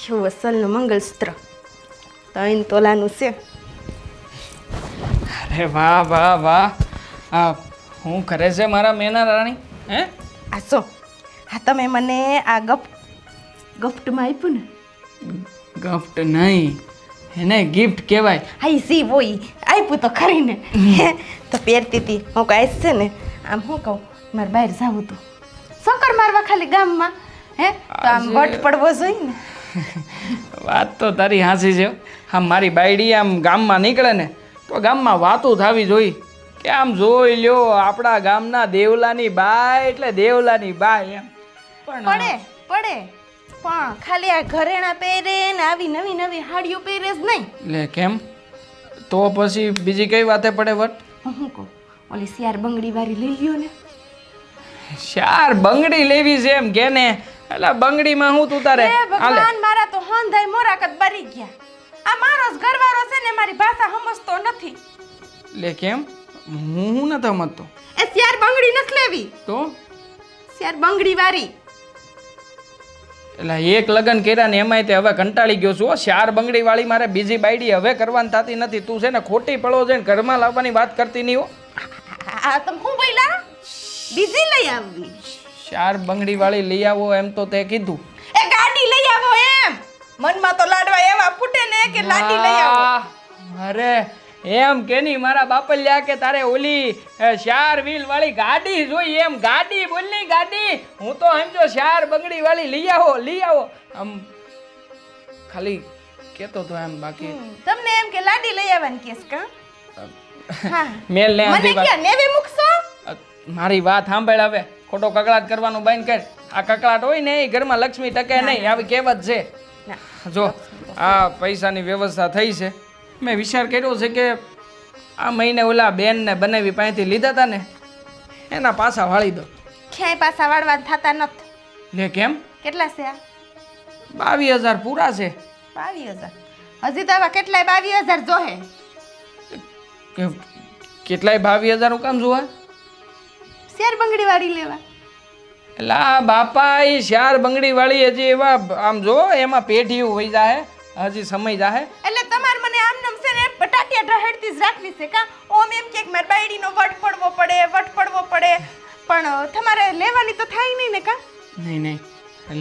કેવું અસલનું મંગળસૂત્ર 3 તોલાનું છે. અરે વાહ વાહ વાહ. આ હું કરે છે મારા મેના રાણી? હે આ શું? હા, તમે મને આ ગફ્ટમાં આપ્યું ને? ગિફ્ટ નહીં, એને ગિફ્ટ કહેવાય. હા, ઈ સી હોય આપ્યું તો ખરીને. તો પહેરતી હતી હું કાંઈ છે ને આમ શું કહું, મારે બહાર જાવું હતું સકર મારવા ખાલી ગામમાં. હે તો આમ વટ પડવો જોઈએ ને. વાત તો તારી હાંસી છે. આમ મારી બાયડી આમ ગામમાં નીકળે ને તો ગામમાં વાતું થવી જોઈએ કે આમ જોઈ લ્યો આપણા ગામના દેવલાની બાય એટલે દેવલાની બાય એમ. પડે પણ ખાલી આ ઘરેણા પહેરે ને આવી નવી નવી હાડીઓ પહેરે જ નહીં. લે કેમ? તો પછી બીજી કઈ વાતે પડે વટ? હું કહું ઓલી શિયાર બંગડી વાળી લઈ લ્યો ને. શાર બંગડી લેવી છે એમ કે ને? એટલે બંગડીમાં હું તું તારે એ ભગવાન, મારા તો હંધાઈ મોરાકત બરી ગયા. આ મારો જ ઘરવાળો છે ને મારી ભાષા સમજતો નથી. લે કેમ? હું નથી સમજતો. એ શિયાર બંગડી નથી લેવી. તો શિયાર બંગડી વાળી. એટલે એક લગ્ન કર્યા ને એમાંય તે હવે કંટાળી ગયો છું. શાર બંગડી વાળી મારે બીજી બાયડી હવે કરવાની થતી નથી. તું છે ને ખોટી પડો છે ને ઘરમાં લાવવાની વાત કરતી નહીં હો. આ તમે શું બોલ્યા? બીજી લઈ આવવી. શાર બંગડી વાળી લઈ આવો એમ તો તે કીધું. એ ગાડી લઈ આવો એમ. મનમાં તો લાડવા એવા ફૂટે ને કે લાડી લઈ આવો. અરે એમ કે નહીં મારા બાપલ્યા કે તારે ઓલી શાર વ્હીલ વાળી ગાડી જોઈ એમ. ગાડી બોલ ની ગાડી. હું તો સમજો શાર બંગડી વાળી લઈ આવો આમ ખાલી કેતો તો એમ. બાકી તમને એમ કે લાડી લઈ આવવાની કેસ કા? હા, મેલ ને મને ક્યાં નેવી મૂકશો? મારી વાત સાંભળ હવે. ખોટો કકળાટ કરવાનું બંધ કર. આ કકળાટ હોય ને એ ઘરમાં લક્ષ્મી ટકે નહીં. આવી કહેવત છે. જો આ પૈસાની વ્યવસ્થા થઈ છે. મેં વિચાર કર્યો છે કે આ મહિને ઓલા બેનને બનાવી પાસેથી લીધા હતા ને એના પાછા વાળી દો. ક્યાંય પાછા વાળવા થતા નથી. લે કેમ? કેટલા છે આ? 22,000 પૂરા છે. 22,000? હજી તો આવા કેટલાય 22,000 જોહે. કેટલાય 22,000 હું કામ જોવા? શેર બંગડી વાળી લેવા. લા બાપા એ શાર બંગડી વાળી હજી એવા આમ જો એમાં પેઢીઓ વહી જાહે. હજી સમય જાહે. એટલે તમાર મને આમ નમ છે ને બટાટિયા ઢહેડતી જ રાખવી છે કા? ઓમ એમ કે મારી બાયડીનો વટ પડવો પડે પણ તમારે લેવાની તો થાય નહીં ને કા? નહીં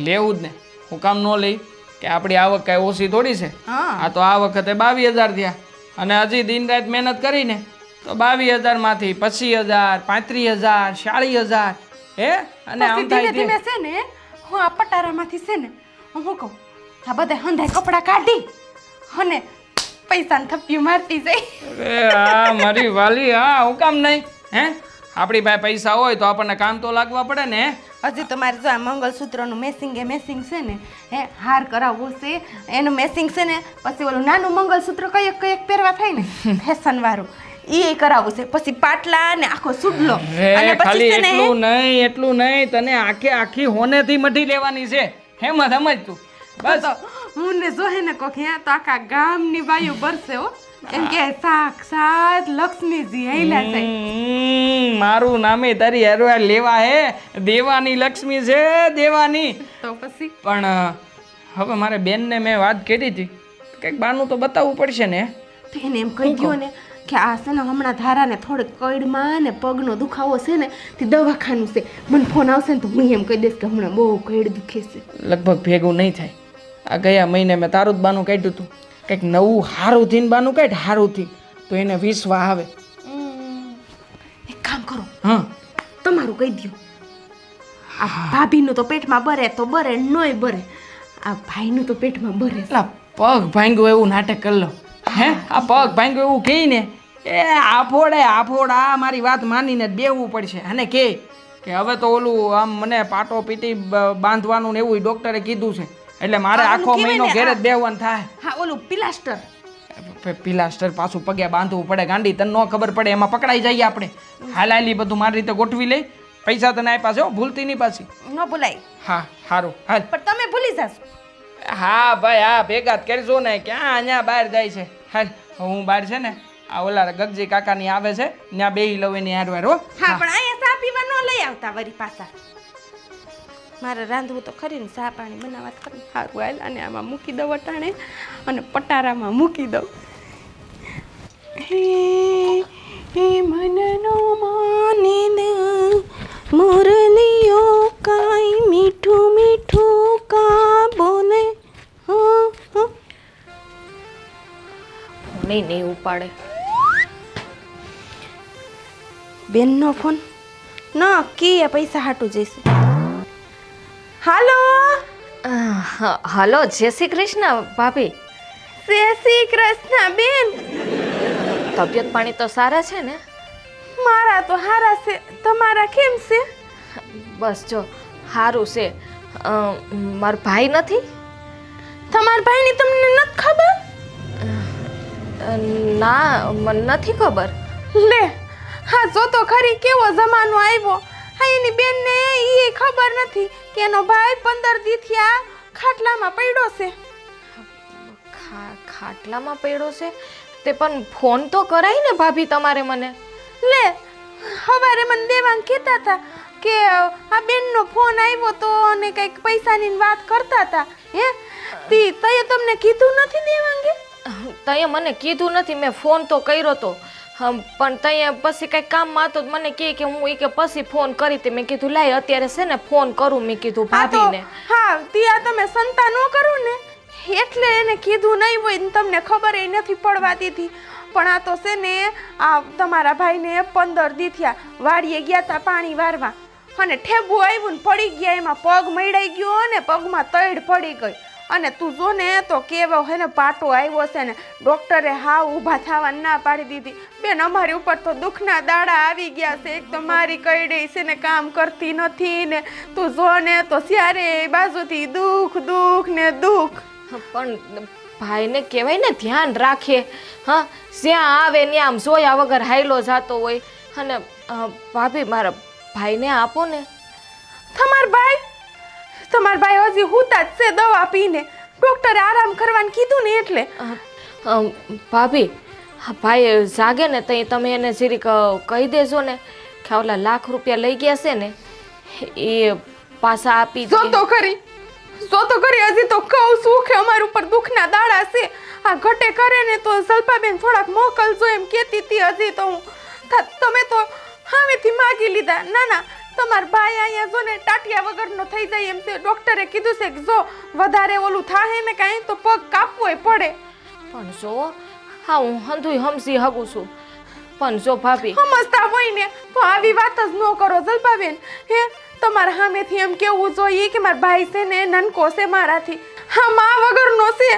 લેવું જ ને. હું કામ ન લઈ કે આપણી આવક કાંઈ ઓછી થોડી છે. આ તો આ વખતે 22,000 થયા અને હજી દિન રાત મહેનત કરીને તો 22,000 માંથી 25,000 35,000 40,000 હે અને આમ થાય ધીમે છે ને હું આ પટારામાંથી છે ને હું કહું આ બધા હંધાય કપડાં કાઢી અને પૈસાને થપ્પિયું મારતી જઈ. હા મારી વાલી. હા હું કામ નહીં હે? આપણી પાસે પૈસા હોય તો આપણને કામ તો લાગવા પડે ને. હજી તમારે જો આ મંગળસૂત્રનું મેસિંગ છે ને હે હાર કરાવવો છે એનું મેસિંગ છે ને પછી ઓલું નાનું મંગળસૂત્ર કયક પહેરવા થાય ને ફેશન વાળું એ કરાવવું છે. પછી પાટલા ને આખો સુડલો અને ખાલી પછી એટલું નહીં તને આખી હોનેથી મઢી લેવાની છે. હેમાં સમજ તું. બસ હું ને જોહે ને કોક હે તો આખા ગામની બાયું બરસે હો. એમ કે સાક્ષાત લક્ષ્મીજી આઈલા છે. મારું નામે તારી હરવાર લેવા હે. દેવાની લક્ષ્મી છે દેવાની. તો પછી પણ હવે મારે બેનને મેં વાત કરી હતી કંઈક બાનું તો બતાવવું પડશે ને. તો એને એમ કહી દો ને કે આ છે ને હમણાં ધારાને થોડીક કઈડમાં ને પગનો દુખાવો છે ને તે દવાખાનું છે. મને ફોન આવશે ને તો હું એમ કહી દઈશ કે હમણાં બહુ કઈડ દુખે છે. લગભગ ભેગું નહીં થાય. આ ગયા મહિને મેં તારું જ બાનું કાઢ્યું હતું. કંઈક નવું હારું થઈને બાનું કાઢ હારું થી તો એને વિશ્વા આવે. એક કામ કરો. હા તમારું કહી દો. આ ભાભીનું તો પેટમાં બરે તો બરે નોય બરે. આ ભાઈનું તો પેટમાં બરે. પગ ભાંગ્યો એવું નાટક કરી લો. હે આ પગ ભાંગ્યો એવું કહી ને એ આફોડા મારી વાત માનીને બેવું પડશે. અને કે હવે તો ઓલું આમ મને પાટો પીટી બાંધવાનું ને એવું ડોક્ટરે કીધું છે. એટલે મારે આખો મહિનો ઘેર જ બેહવાનું થાય. હા ઓલું પિલાસ્ટર પાછું પગે બાંધવું પડે. ગાંડી તને ન ખબર પડે એમાં પકડાઈ જઈએ આપણે. હાલાલી બધું મારી રીતે ગોઠવી લઈ. પૈસા તને આપ્યા છે હો, ભૂલતી નહીં પાછી. ન ભૂલાય. હા સારું હાલ. પણ તમે ભૂલી જાશો. હા ભાઈ હા ભેગા જ કરજો ને. ક્યાં અહીંયા બહાર જાય છે. હાલ હું બહાર છે ને આ ઓલા ગગજી કાકાની આવે છે ત્યાં બેહી લવ એની હારવાર હો. હા પણ અહીંયા ચા પીવા ન લઈ આવતા વરી પાછા. મારે રાંધવું તો ખરી ને, ચા પાણી બનાવવા તો ખરી. સારું હાલ, અને આમાં મૂકી દઉં વટાણે અને પટારામાં મૂકી દઉં. હે મનનો માની મુરલીઓ કાંઈ મીઠું મીઠું કા બોલે. નહીં ઉપાડે. બેનનો ફોન ના કી પૈસા હાટું જઈશે. હાલો હલો, જય શ્રી કૃષ્ણ ભાભી. જય શ્રી કૃષ્ણ બેન. તબિયત પાણી તો સારા છે ને? મારા તો હારા છે, તમારા કેમ છે? બસ જો સારું છે. મારો ભાઈ નથી? તમારા ભાઈની તમને નથી ખબર? ના, મને નથી ખબર. લે હા, જો તો ખરી કેવો જમાનો આવ્યો. હા, એની બેનને ઈ ખબર નથી કે એનો ભાઈ 15 દી થયા ખાટલામાં પડ્યો છે. ખાટલામાં પડ્યો છે? તે પણ ફોન તો કરાય ને ભાભી તમારે મને. લે સવારે મને દેવાંગ કહેતા હતા કે આ બેનનો ફોન આવ્યો તો અને કંઈક પૈસાની વાત કરતા હતા. હે તી તયે તમને કીધું નથી દેવાંગે? તઈએ મને કીધું નથી, મેં ફોન તો કર્યો તો પણ તઈએ પછી કંઈક કામમાં હતો મને કહે કે હું કે પછી ફોન કરી તે મેં કીધું લાય અત્યારે છે ને ફોન કરું, મેં કીધું ભાભીને. હા તિયા તમે સંતા ન કરો ને એટલે એને કીધું નહીં હોય ને તમને ખબર એ નથી પડવા દીધી. પણ આ તો છે ને આ તમારા ભાઈને 15 દી થયા વાડીએ ગયા હતા પાણી વારવા અને ઠેબુ આવ્યું ને પડી ગયા, એમાં પગ મઈડાઈ ગયો અને પગમાં તૈડ પડી ગઈ. અને તું જો ને તો કેવો હે ને પાટો આવ્યો છે ને ડોક્ટરે હાવ ઊભા થવા ના પાડી દીધી. બેન અમારી ઉપર તો દુઃખના દાડા આવી ગયા છે. એક તો મારી કઈડી છે ને કામ કરતી નથી ને તું જો ને તો ત્યારે બાજુથી દુઃખ દુઃખ ને દુઃખ. પણ ભાઈને કહેવાય ને ધ્યાન રાખે. હા, જ્યાં આવે ને આમ જોયા વગર હાયલો જાતો હોય. અને ભાભી મારા ભાઈને આપો ને. તમાર ભાઈ હજી હુતા જ છે દવા પીને. ડોક્ટરે આરામ કરવાનું કીધું ને એટલે. ભાભી ભાઈ જાગે ને તઈ તમે એને જરીક કહી દેજો ને કે ઓલા લાખ રૂપિયા લઈ ગયા છે ને એ પાછા આપી દે. જો તો ખરી હજી તો કહું છું કે અમારા ઉપર દુઃખના દાડા છે. આ ઘટે કરે ને તો સલ્પાબેન થોડાક મોકલજો એમ કહેતી હતી. હજી તો હું તમે તો હાવેથી માગી લીધા. ના તમાર ભાઈ અહીંયા જો ને ટાટિયા વગરનો થઈ જાય એમ છે. ડોક્ટરે કીધું છે કે જો વધારે ઓલું થાય ને કાંઈ તો પગ કાપવોય પડે. પણ જો હા હું હંધુય સમજી શકું છું, પણ જો ભાભી સમજતા હોય ને તો આવી વાત જ ન કરો જલ્પાબેન. હે તમારે સામેથી એમ કેવું જોઈએ કે મારા ભાઈ છે ને નનકો છે મારાથી. હા મા વગરનો છે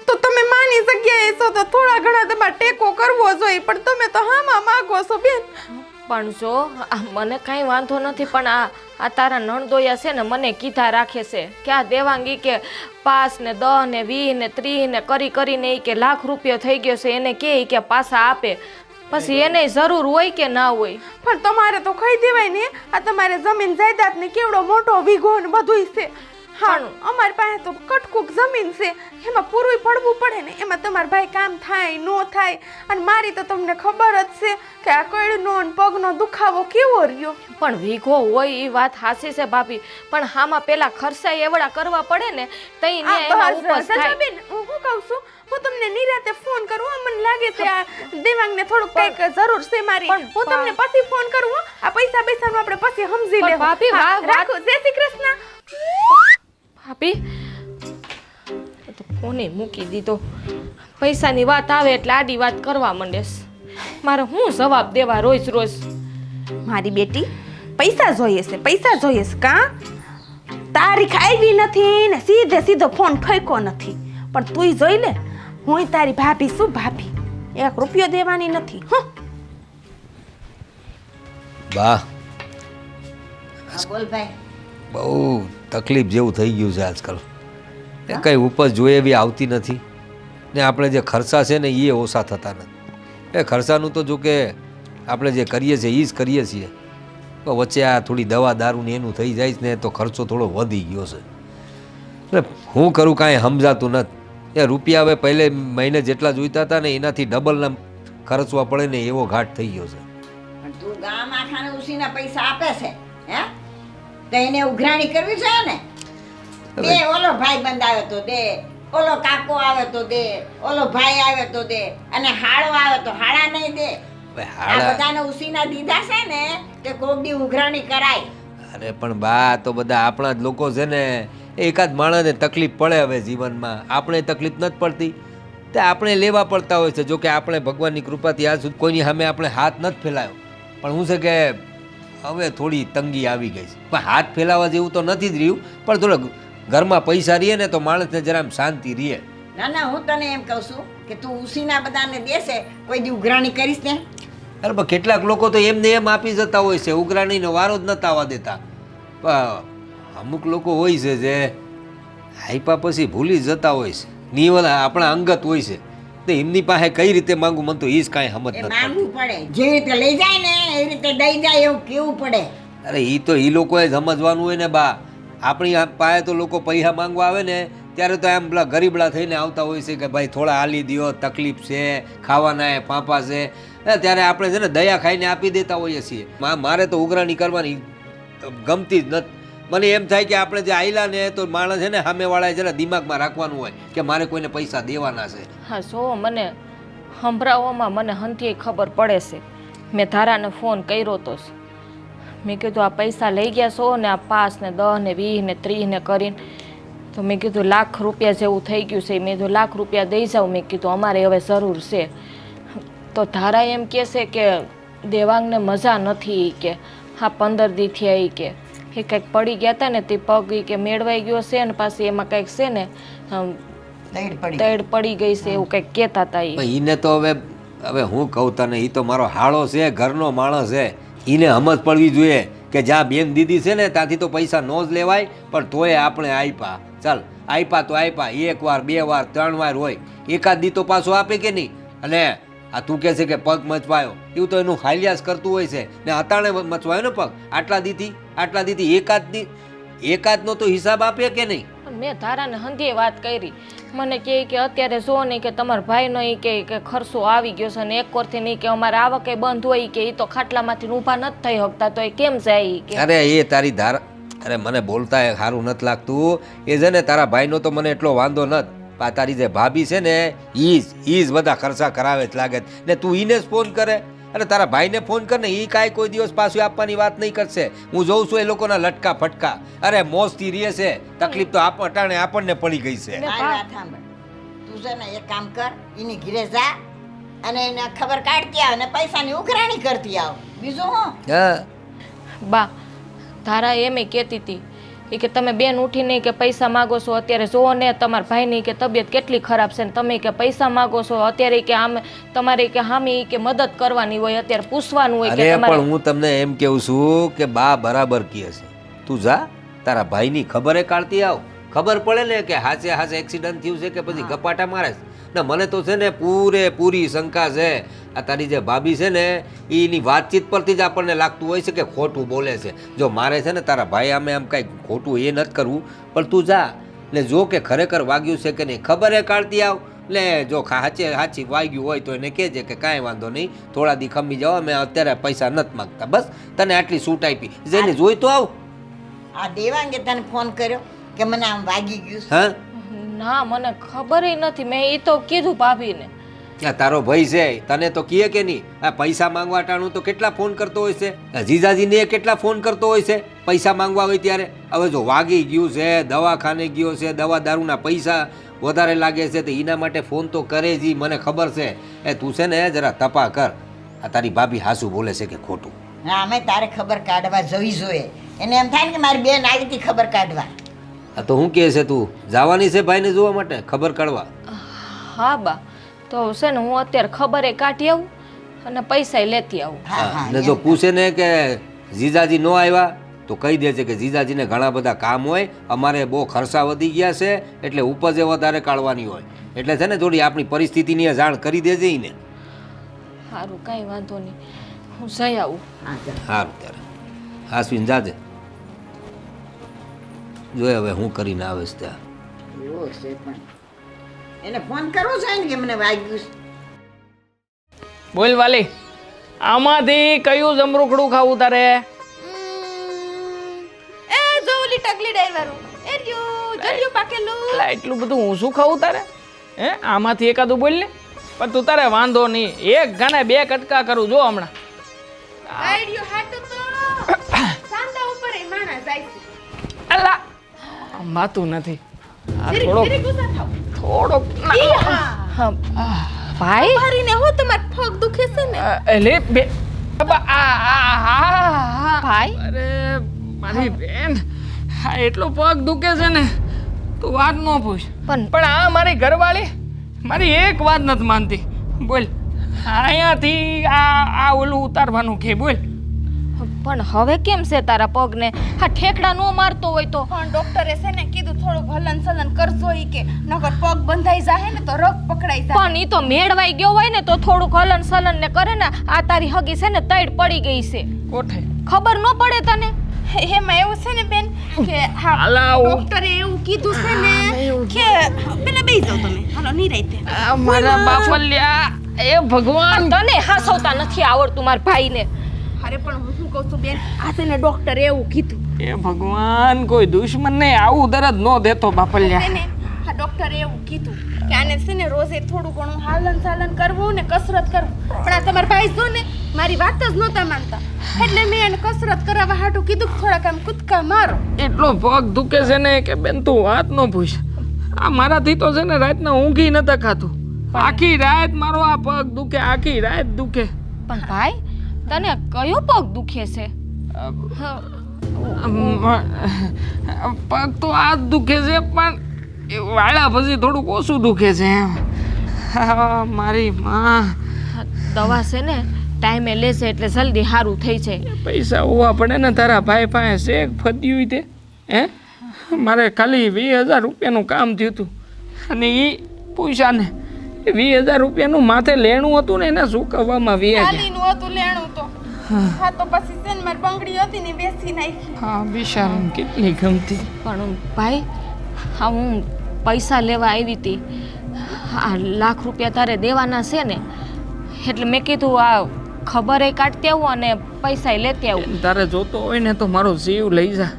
તો તમે માની જગ્યાએ છો તો થોડા ઘણા તમારે ટેકો કરવો જોઈએ. પણ તમે તો હામાં માગો છો બેન. પણ જો મને કાંઈ વાંધો નથી, પણ આ તારા નણદોયા છે ને મને કીધા રાખે છે કે આ દેવાંગી કે 5 ને 10 ને 20 ને 30 ને કરીને કે લાખ રૂપિયા થઈ ગયો છે એને કે પાછા આપે. પછી એને જરૂર હોય કે ના હોય. પણ તમારે તો કહી દેવાય ને આ તમારે જમીન જાયદાદ ને કેવડો મોટો વીઘો ને બધુંય છે. હા અમારી પાસે તો કટકુક જમીન છે, એમાં પૂરું પડવું પડે ને. એમાં તમારા ભાઈ કામ થાય ન થાય. અને મારી તો તમને ખબર જ છે કે આ કઈડનો ને પગનો દુખાવો કેવો રહ્યો. પણ વીઘો હોય એ વાત સાચી છે ભાભી, પણ હામાં પેલા ખર્ચા એવડા કરવા પડે ને તઈ ને એમાં ઉપજ થાય. બેન હું શું કહું છું, હું તમને નિરાતે ફોન કરું. મને લાગે છે આ દેવાંગને થોડુંક કંઈક જરૂર છે મારી. હું તમને પછી ફોન કરું. આ પૈસા બેસાનું આપણે પછી સમજી લેવું. ભાભી રાખો. જય શ્રી કૃષ્ણ. ભાભી તો ફોને મૂકી દીધો. પૈસાની વાત આવે એટલે આડી વાત કરવા માંડેશ. મારે હું જવાબ દેવા રોજ મારી બેટી પૈસા જોઈએ છે કાં તારીખ આવી નથી ને સીધો ફોન ઠોક્યો નથી. પણ તુંય જોઈ લે હું તારી ભાભી શું ભાભી 1 રૂપિયો દેવાની નથી. બા બોલ ભાઈ. બહુ તકલીફ જેવું થઈ ગયું છે આજકાલ. એ કંઈ ઉપજ જોઈએ એવી આવતી નથી ને આપણે જે ખર્ચા છે ને એ ઓછા થતા નથી. એ ખર્ચાનું તો જો કે આપણે જે કરીએ છીએ એ જ કરીએ છીએ, તો વચ્ચે આ થોડી દવા દારૂ ને એનું થઈ જાય ને તો ખર્ચો થોડો વધી ગયો છે. એટલે હું કરું કાંઈ સમજાતું નથી. એ રૂપિયા હવે પહેલે મહિને જેટલા જોઈતા હતા ને એનાથી ડબલના ખર્ચવા પડે ને એવો ઘાટ થઈ ગયો છે. પણ તું ગામ આખાને ઉસીના પૈસા આપે છે હે? તો એને ઉઘરાણી કરવી છે ને. દે, ઓલો ભાઈ બંધ આવે તો દે, ઓલો કાકો આવે તો દે, ઓલો ભાઈ આવે તો દે, અને હાળો આવે તો હાળા નહીં દે. ભાઈ આ હાડા બધાને ઉસીના દીધા છે ને તે કોક દી ઉઘરાણી કરાય. અરે પણ બા તો બધા આપણા જ લોકો છે ને. એકાદ માણસને તકલીફ પડે હવે જીવનમાં, આપણે તકલીફ નથી પડતી તે આપણે લેવા પડતા હોય છે. જો કે આપણે ભગવાનની કૃપાથી આજ સુધી કોઈની સામે આપણે હાથ નથી ફેલાયો, પણ હું છે કે હવે થોડી તંગી આવી ગઈ છે. પણ હાથ ફેલાવા જેવું તો નથી જ રહ્યું, પણ થોડો ઘરમાં પૈસા રહે ને તો માણસને જરા આમ શાંતિ રહે. ના ના, હું તને એમ કહું છું કે તું ઉસીના બધાને દેશે, કોઈ દી ઉઘરાણી કરીશ ને. અરે પણ કેટલાક લોકો તો એમને એમ આપી જતા હોય છે, ઉઘરાણીનો વારો જ નથી આવવા દેતા. પણ અમુક લોકો હોય છે જે આપ્યા પછી ભૂલી જતા હોય છે, નિવલ આપણા અંગત હોય છે, તો એમની પાસે કઈ રીતે માંગવું મને તો એ જ કાંઈ સમજ એ નથી માંગવું પડે, જેવી રીતે લઈ જાય ને એવી રીતે દઈ જાય એવું કેવું પડે. પડતી. અરે એ તો એ લોકોએ સમજવાનું હોય ને બા. આપણી પાસે તો લોકો પૈસા માંગવા આવે ને ત્યારે તો એમ પેલા ગરીબડા થઈને આવતા હોય છે કે ભાઈ થોડા હાલી દ્યો, તકલીફ છે, ખાવાના એ ફાંફા છે, ત્યારે આપણે છે ને દયા ખાઈને આપી દેતા હોઈએ છીએ. મારે તો ઉઘરાણી કરવાની ગમતી જ નથી. મને એમ થાય કે આપણે જે આયલા ને તો માણસ છે ને સામેવાળાએ જરા દિમાગમાં રાખવાનું હોય કે મારે કોઈને પૈસા દેવાના છે. હા જો મને સંભળાવવામાં મને હંતીએ ખબર પડે છે. મેં ધારાને ફોન કર્યો તો મેં કીધું આ પૈસા લઈ ગયા છો ને આ 5 ને 10 ને 20 ને 30 ને કરીને, તો મેં કીધું લાખ રૂપિયા જેવું થઈ ગયું છે. મેં કીધું લાખ રૂપિયા દઈ જાઉં, મેં કીધું અમારે હવે જરૂર છે. તો ધારા એમ કહે છે કે દેવાંગને મજા નથી, કે હા 15 દીથી આવી કે એ કંઈક પડી ગયા હતા ને તે પગ ઈ કે મેળવાઈ ગયો છે ને પાછી એમાં કંઈક છે ને તૈડ પડી ગઈ છે એવું કંઈક કહેતા હતા એ. પણ એને તો હવે હું કહું તને, એ તો મારો હાળો છે, ઘરનો માણસ છે, એને સમજ પડવી જોઈએ કે જ્યાં બેન દીદી છે ને ત્યાંથી તો પૈસા ન જ લેવાય, પણ તોય આપણે આપ્યા. ચાલ આપ્યા તો આપ્યા, 1 વાર 2 વાર 3 વાર હોય, એકાદ દી તો પાછો આપે કે નહીં. અને આ તું કહે છે કે પગ મચવાયો, એવું તો એનું હાલ્યાસ કરતું હોય છે ને. અતાણે મચવાયો ને પગ, આટલા દીથી એકાદનો તો હિસાબ આપે કે નહીં. પણ મેં ધારાને હંધીએ વાત કરી, મને કહે કે અત્યારે જો નહીં કે તમારા ભાઈનો ઈ કે ખર્ચો આવી ગયો છે ને એક કોરથી નહીં કે અમારે આવકે બંધ હોય કે એ તો ખાટલામાંથી ઊભા નથી થઈ શકતા, તો એ કેમ જાય ઈ કે. અરે એ તારી ધારા, અરે મને બોલતા એ સારું નથી લાગતું. એ છે ને તારા ભાઈનો તો મને એટલો વાંધો નથી, પણ તારી જે ભાભી છે ને ઈ જ બધા ખર્ચા કરાવે જ લાગે ને. તું ઈને જ ફોન કરે, અરે તારા ભાઈને ફોન કર ને, એ કાંઈ કોઈ દિવસ પાછું આપવાની વાત નહીં કરશે. હું જોઉં છું એ લોકોના લટકા ફટકા, અરે મોજથી રહે છે. તકલીફ તો આપણને પડી ગઈ છે. મારી વાત સાંભળ, તું છે ને એક કામ કર, એની ઘરે જા અને એને ખબર કાઢતી આવ અને પૈસાની ઉઘરાણી કરતી આવ. બીજું હું હા બા ધારા એમ કહેતી હતી એ કે તમે બેન ઉઠીને કે પૈસા માગો છો, અત્યારે જુઓ ને તમારા ભાઈની કે તબિયત કેટલી ખરાબ છે ને તમે કે પૈસા માગો છો, અત્યારે કે આમ તમારે કે હામી કે મદદ કરવાની હોય, અત્યારે પૂછવાનું હોય કે અરે તમારે. પણ હું તમને એમ કેવું છું કે બા બરાબર કહે છે. તું જા તારા ભાઈની ખબરે કાઢતી આવ, ખબર પડે ને કે હાચે એક્સિડન્ટ થયું છે કે પછી ગપાટા મારે છે ને. મને તો છે ને પૂરેપૂરી શંકા છે આ તારી જે ભાભી છે ને એની વાતચીત પરથી જ આપણને લાગતું હોય છે કે ખોટું બોલે છે. જો મારે છે ને તારા ભાઈ આમ કાંઈ ખોટું એ નથી કરવું, પણ તું જા ને જો કે ખરેખર વાગ્યું છે કે નહીં ખબરે કાઢતી આવ. ને જો સાચી વાગ્યું હોય તો એને કહેજે કે કાંઈ વાંધો નહીં, થોડા દી ખમી જાઓ, અમે અત્યારે પૈસા નથી માગતા, બસ તને આટલી છૂટ આપી, જઈને જોઈ તો આવ. આ દેવાંગે તને ફોન કર્યો કે મને આમ વાગી ગયું છે? હા ના મને ખબર નથી, મેં એ તો કીધું ભાભીને. આ તારો ભાઈ છે તને તો કહે કે નહીં? આ પૈસા માંગવા ટાણું તો કેટલા ફોન કરતો હોય છે, જીજાજીને કેટલા ફોન કરતો હોય છે પૈસા માંગવા હોય ત્યારે. હવે જો વાગી ગયું છે, દવાખાને ગયો છે, દવા દારૂના પૈસા વધારે લાગે છે તો એના માટે ફોન તો કરે જ. મને ખબર છે. તું છે ને જરા તપા કર, આ તારી ભાભી હાસું બોલે છે કે ખોટું. હા, અમે તારે ખબર કાઢવા જવી જોઈએ. એને એમ થાય ને કે મારી બેન આવી હતી ખબર કાઢવા. આ તો શું કહે છે, તું જવાની છે ભાઈને જોવા માટે ખબર કાઢવા? હા બા તો છે ને હું અત્યારે ખબરે કાઢી આવું અને પૈસા લેતી આવું. ને જો પૂછે ને કે જીજાજી ન આવ્યા તો કહી દે છે કે જીજાજીને ઘણા બધા કામ હોય, અમારે બહુ ખર્ચા વધી ગયા છે એટલે ઉપજે વધારે કાઢવાની હોય, એટલે છે ને થોડી આપણી પરિસ્થિતિની જાણ કરી દેજે ને. સારું કાંઈ વાંધો નહીં, હું જઈ આવું. સારું ત્યારે હાસવીને જાજે, જોઈ હવે હું કરીને આવેશ ત્યાં. એવો છે પણ એને ફોન કરવો છે ને કે મને વાગ્યું છે. બોલ વાલી, આમાંથી કયું જમરૂખડું ખાવું તારે? એ વાળું એલ્યું જલ્યું પાકેલું એટલે એટલું બધું હું શું ખાવું તારે હે આમાંથી એકાદું બોલ ને પણ તું તારે વાંધો નહીં એક ગાને 2 કટકા કરું જો હમણાં આઈડિયો હાટુ તો સાંદા ઉપર એ માણા જાય છે અલા માતું નથી આ ધીરે ગુસ્સા થાવ થોડોક હા ભાઈ મારીને હો તમાર પગ દુખે છે ને એટલે બે આ ભાઈ અરે મારી બેન આ એટલો પગ દુખે છે ને તું વાત ન પૂછ પણ આ મારી ઘરવાળી મારી એક વાત નથી માનતી બોલ અહીંયાથી આ ઓલું ઉતારવાનું કે બોલ પણ હવે કેમ છે તારા પગને આ ઠેકડા નો મારતો હોય તો પણ ડોક્ટરે છે ને કીધું થોડુંક હલન ચલન કરજો ઈ કે નકર પગ બંધાઈ જાય ને તો રગ પકડાઈ જાય પણ ઈ તો મેળવાઈ ગયો હોય ને તો થોડુંક હલન સલન ને કરે ને આ તારી હગી છે ને તૈડ પડી ગઈ છે કોઠે ખબર ન પડે તને એમાં એવું છે ને બેન કે હા હાલા ડોક્ટરે એવું કીધું છે ને કે પેલા બેસી જાવ તમે હાલો નિરાંતે મારા બાપલિયા એ ભગવાન તને હાસવતા નથી આવડતું મારા ભાઈને અરે પણ હું શું કહું છું બેન આ છે ને ડોક્ટરે એવું કીધું એ ભગવાન કોઈ દુશ્મનને આવું દરદ ન દેતો બાપલિયા છે ને આ ડોક્ટરે એવું કીધું કે આને છે ને રોજે થોડું ઘણું હાલન ચાલન કરવું ને કસરત કરવું પણ આ તમારા ભાઈ જો ને મારી વાત જ નહોતા માનતા એટલે મેં એને કસરત કરાવવા હાટું કીધું કે થોડાક આમ કૂદકા મારો એટલો પગ દુખે છે ને કે બેન તું વાત ન પૂછ આ મારાથી તો છે ને રાતના ઊંઘી નતા ખાતું આખી રાત મારો આ પગ દુખે આખી રાત દુખે પણ ભાઈ તને કયો પગ દુખે છે પગ તો આ જ દુખે છે પણ એ વાળા પછી થોડુંક ઓછું દુખે છે એમ મારી માં દવા છે ને ટાઈમે લેશે એટલે જલ્દી સારું થઈ જાય પૈસા હોવા પડે ને તારા ભાઈ પાસે શેક ફદ્યું તે હે મારે ખાલી 20,000 રૂપિયાનું કામ થયું હતું અને એ પૂછા ને 20,000 રૂપિયાનું માથે લેણું હતું ને એને ચૂકવવામાં વ્યાજ ખાલીનું હતું લેણું તો હા તો પછી છે ને મારી બંગડી હતી ને બેસી નાખી હા બિચારાને કેટલી ગમતી પણ ભાઈ હા હું પૈસા લેવા આવી હતી આ લાખ રૂપિયા તારે દેવાના છે ને એટલે મેં કીધું આ ખબર એ કાઢતી આવું અને પૈસા લેતી આવું તારે જોતો હોય ને તો મારો જીવ લઈ જા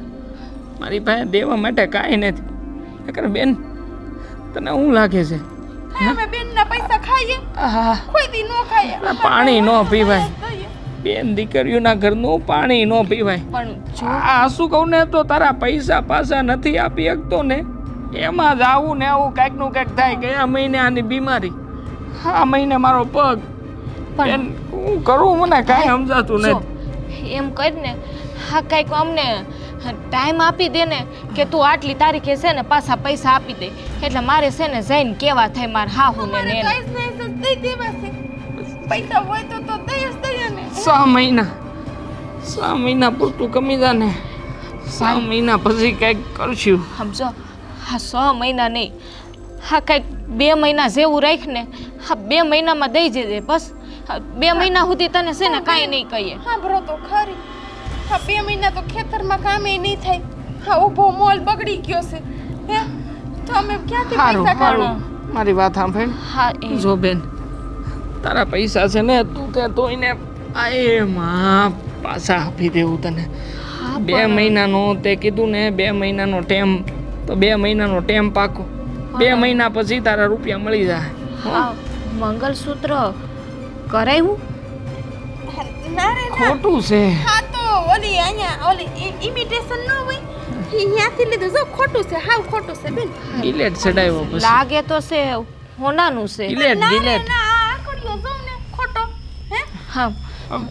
મારી પાસે દેવા માટે કાંઈ નથી નકર બેન તને શું લાગે છે અમે બેનના પૈસા ખાઈએ આહા કોઈ દી ન ખાઈએ પાણી ન પીવાય બેન દીકરીઓના ઘરનું પાણી ન પીવાય પણ જો આ શું કહું ને તો તારા પૈસા પાછા નથી આપી શકતો ને એમાં જ આવું ને આવું કાંઈકનું કાંઈક થાય ગયા મહિને આની બીમારી આ મહિને મારો પગ બેન હું કરું મને કાંઈ સમજાતું જો નથી એમ કરીને હા કંઈક અમને ટાઈમ આપી દે ને કે તું આટલી તારીખે છે ને પાછા પૈસા આપી દે એટલે મારે છે ને જઈને કેવા થાય મારે હાહુને ને એને. કઈ નહીં દઈ દેવા છે પૈસા હોય તો દઈ જ દઈએ ને 6 મહિના પૂરતું કમી જા ને 6 મહિના પછી કંઈક કરશું સમજો હા 6 મહિના નહીં હા કંઈક 2 મહિના જેવું રાખ ને હા 2 મહિનામાં દઈ જજે બસ 2 મહિના સુધી તને છે ને કાંઈ નહીં કહીએ હા બરો તો ખરી હા 2 મહિના તો ખેતરમાં કામે નહીં થાય હા ઊભો મોલ બગડી ગયો છે હે તો અમે ક્યાંથી સારું પૈસા સારું કાઢવા મારી વાત સાંભળ હા એ જો બેન તારા પૈસા છે ને તું તે તોયને એમાં પાછા આપી દેવું તને 2 મહિનાનો તે કીધું ને 2 મહિનાનો ટેમ તો 2 મહિનાનો ટેમ પાકો 2 મહિના પછી તારા રૂપિયા મળી જાય હા મંગલસૂત્ર કરાવ્યું ના રે ના ખોટું છે હા તો ઓલી અહીંયા ઓલી ઇમિટેશન ન હોય અહીંયાથી લીધું જો ખોટું છે હાવ ખોટું છે બેન ડિલેટ ચડાવ્યો પછી લાગે તો છે હોનાનું છે ડિલેટ ના રે ડિલેટ ના આ આકડ્યો જો ને ખોટો હે હા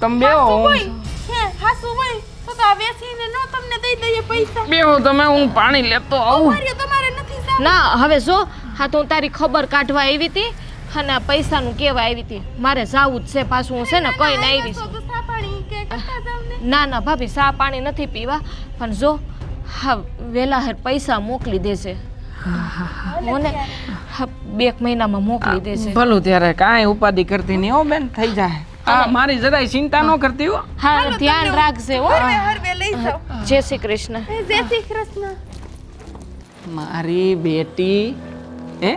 તમે બેહો હાસુ હોય હે હાસુ હોય તો આ વેચીને ન તમને દઈ દઈએ પૈસા બેહો તમે હું પાણી લેતો આવું મારી તમારે નથી સાહેબ ના હવે જો હા તો હું તારી ખબર કાઢવા આવી હતી અને આ પૈસાનું કહેવા આવી હતી મારે જાવું જ છે પાછું હું છે ને કહીને આવી છું તો સા પાણી કે કરતા જાવ ને ના ના ભાભી ચા પાણી નથી પીવા પણ જો હા વેલા હેર પૈસા મોકલી દેશે મને હા 2 મહિનામાં મોકલી દેશે ભલું ત્યારે કાંઈ ઉપાધિ કરતી નહીં હો બેન થઈ જાય હા મારી જરાય ચિંતા ન કરતી હો હા ધ્યાન રાખજે હો હરવે લઈ જાવ જય શ્રી કૃષ્ણ જય શ્રી કૃષ્ણ મારી બેટી હે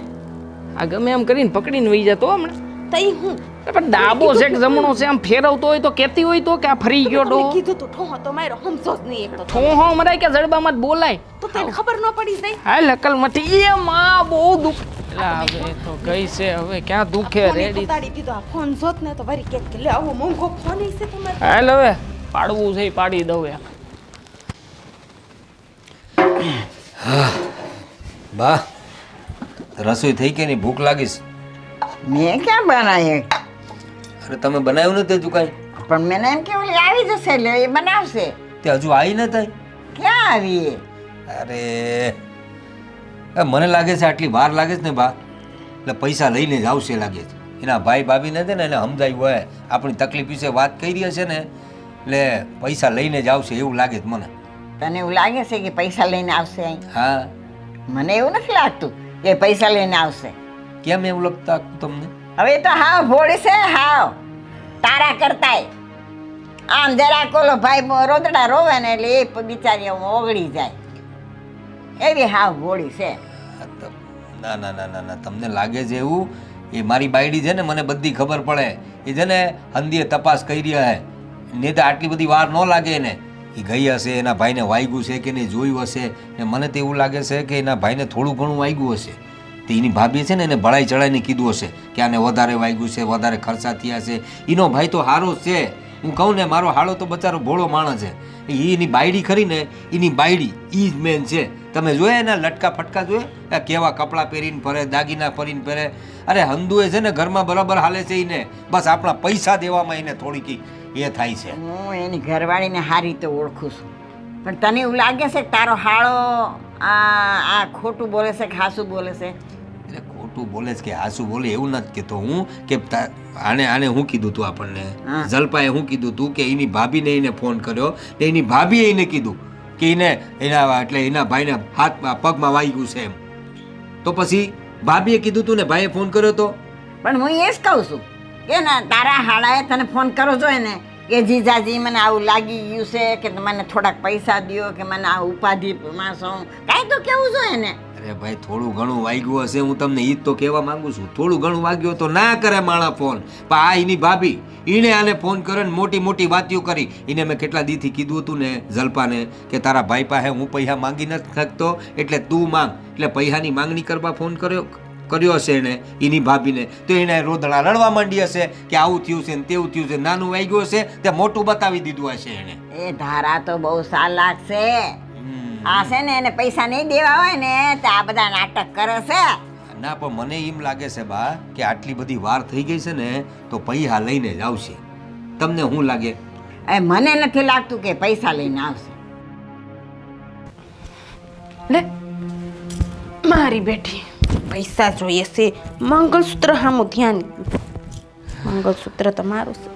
આ ગમે એમ કરીને પકડીને વહી જતો હમણાં તઈ હું પણ ડાબો છે કે જમણો છે આમ ફેરવતો હોય તો કહેતી હોય તો કે આ ફરી ગયો તમને ડો કીધું તું ઠોહો તો મારો સમજો જ નહીં એક તો ઠોહો મરાય કે જડબામાં જ બોલાય તો તને ખબર ન પડી જાય હાલ અકલ મથી એ માં બહુ દુખ એલા હવે તો ગઈ છે હવે ક્યાં દુખે ફોન રેડી ઉતારી દીધો આ ફોન જોત ને તો વરી કે લે આવો મોંઘો ફોન છે તમારે હાલ હવે પાડવું છે ઈ પાડી દઉં યાર બા રસોઈ થઈ કે નહીં? ભૂખ લાગીશ. મેં ક્યાં બનાવી? અરે તમે બનાવ્યું નથી હજુ કાંઈ? પણ મેં એમ કે ઓલી આવી જશે એટલે એ બનાવશે. તે હજુ આવી ન થાય? ક્યાં આવી એ? અરે મને લાગે છે આટલી વાર લાગે છે ને બા, એટલે પૈસા લઈને જ આવશે લાગે છે. એના ભાઈ ભાભી નથી ને એને સમજાયું હોય આપણી તકલીફ વિશે વાત કરી હશે ને એટલે પૈસા લઈને જ આવશે એવું લાગે છે મને. તને એવું લાગે છે કે પૈસા લઈને આવશે અહીં? હા. મને એવું નથી લાગતું કે પૈસા લઈને આવશે. કેમ એવું લગતા તમને? હવે તો હાવ ભોળી છે, હાવ તારા કરતાય. આમ જરાક ઓલો ભાઈ રોદડા રોવે ને એટલે એ બિચારી ઓગળી જાય એવી હાવ ભોળી છે. ના ના ના ના ના, તમને લાગે છે એવું? એ મારી બાયડી છે ને, મને બધી ખબર પડે. એ છે ને હંદીએ તપાસ કરી રહ્યા હે ને તો આટલી બધી વાર ન લાગે એને. એ ગઈ હશે, એના ભાઈને વાગ્યું છે કે નહીં જોયું હશે ને મને તો એવું લાગે છે કે એના ભાઈને થોડું ઘણું વાગ્યું હશે. તો એની ભાભી છે ને એને ભળાઈ ચડાઈને કીધું હશે કે આને વધારે વાગ્યું છે, વધારે ખર્ચા થયા છે. એનો ભાઈ તો હારો જ છે. હું કહું ને મારો હાળો તો બચારો ભોળો માણસ છે. એની બાયડી ખરી ને, એની બાયડી એ જ મેન છે. તમે જોયા એના લટકા ફટકા જોયા? કેવા કપડાં પહેરીને ફરે, દાગીના પહેરીને ફરે. અરે હંદુએ છે ને ઘરમાં બરાબર હાલે છે એને, બસ આપણા પૈસા દેવામાં એને થોડીક એ થાય છે. હું એની ઘરવાળીને સારી રીતે ઓળખું છું, પણ તને એવું લાગે છે કે તારો હાળો આ ખોટું બોલે છે કે હાસું બોલે છે? એટલે ખોટું બોલે છે કે હાસું બોલે એવું નથી કહેતો હું કે આને હું કીધું તું આપણને, જલપાએ હું કીધું તું કે એની ભાભીને એને ફોન કર્યો ને એની ભાભીએ એને કીધું કે એના એટલે એના ભાઈને પગમાં વાગ્યું છે એમ. તો પછી ભાભીએ કીધું તું ને ભાઈએ ફોન કર્યો તો? પણ હું એ જ કહું છું કે ના, તારા હાળાએ તને ફોન કરવો જોઈએ ને કે જીજાજી મને આવું લાગી ગયું છે કે મને થોડાક પૈસા દ્યો કે મને આ ઉપાધિ માણસો કાંઈ તો કેવું જોઈએ ને. અરે ભાઈ થોડું ઘણું વાગ્યું હશે, હું તમને ઈ જ તો કહેવા માંગુ છું. થોડું ઘણું વાગ્યું તો ના કરે માણા ફોન. પણ આ એની ભાભી એને આને ફોન કર્યો ને મોટી મોટી વાતીઓ કરી. એને મેં કેટલા દીથી કીધું હતું ને જલપાને કે તારા ભાઈ પાસે હું પૈસા માંગી નથી શકતો એટલે તું માંગ. એટલે પૈસાની માંગણી કરવા ફોન કર્યો હશે એને એની ભાભીને. તો એને રોદડા રડવા માંડી હશે કે આવું થયું છે ને તેવું થયું છે. નાનું વાગ્યું હશે તે મોટું બતાવી દીધું હશે એને. એ ધારા તો બહુ ચાલાક છે. આ છે ને એને પૈસા નહીં દેવા હોય ને તો આ બધા નાટક કરે છે. ના પણ મને એમ લાગે છે બા કે આટલી બધી વાર થઈ ગઈ છે ને તો પૈસા લઈને જ આવશે. તમને શું લાગે? મને નથી લાગતું કે પૈસા લઈને આવશે. લે મારી બેટી પૈસા જોઈએ છે. મંગળસૂત્ર સામું ધ્યાન. મંગળસૂત્ર તમારું છે.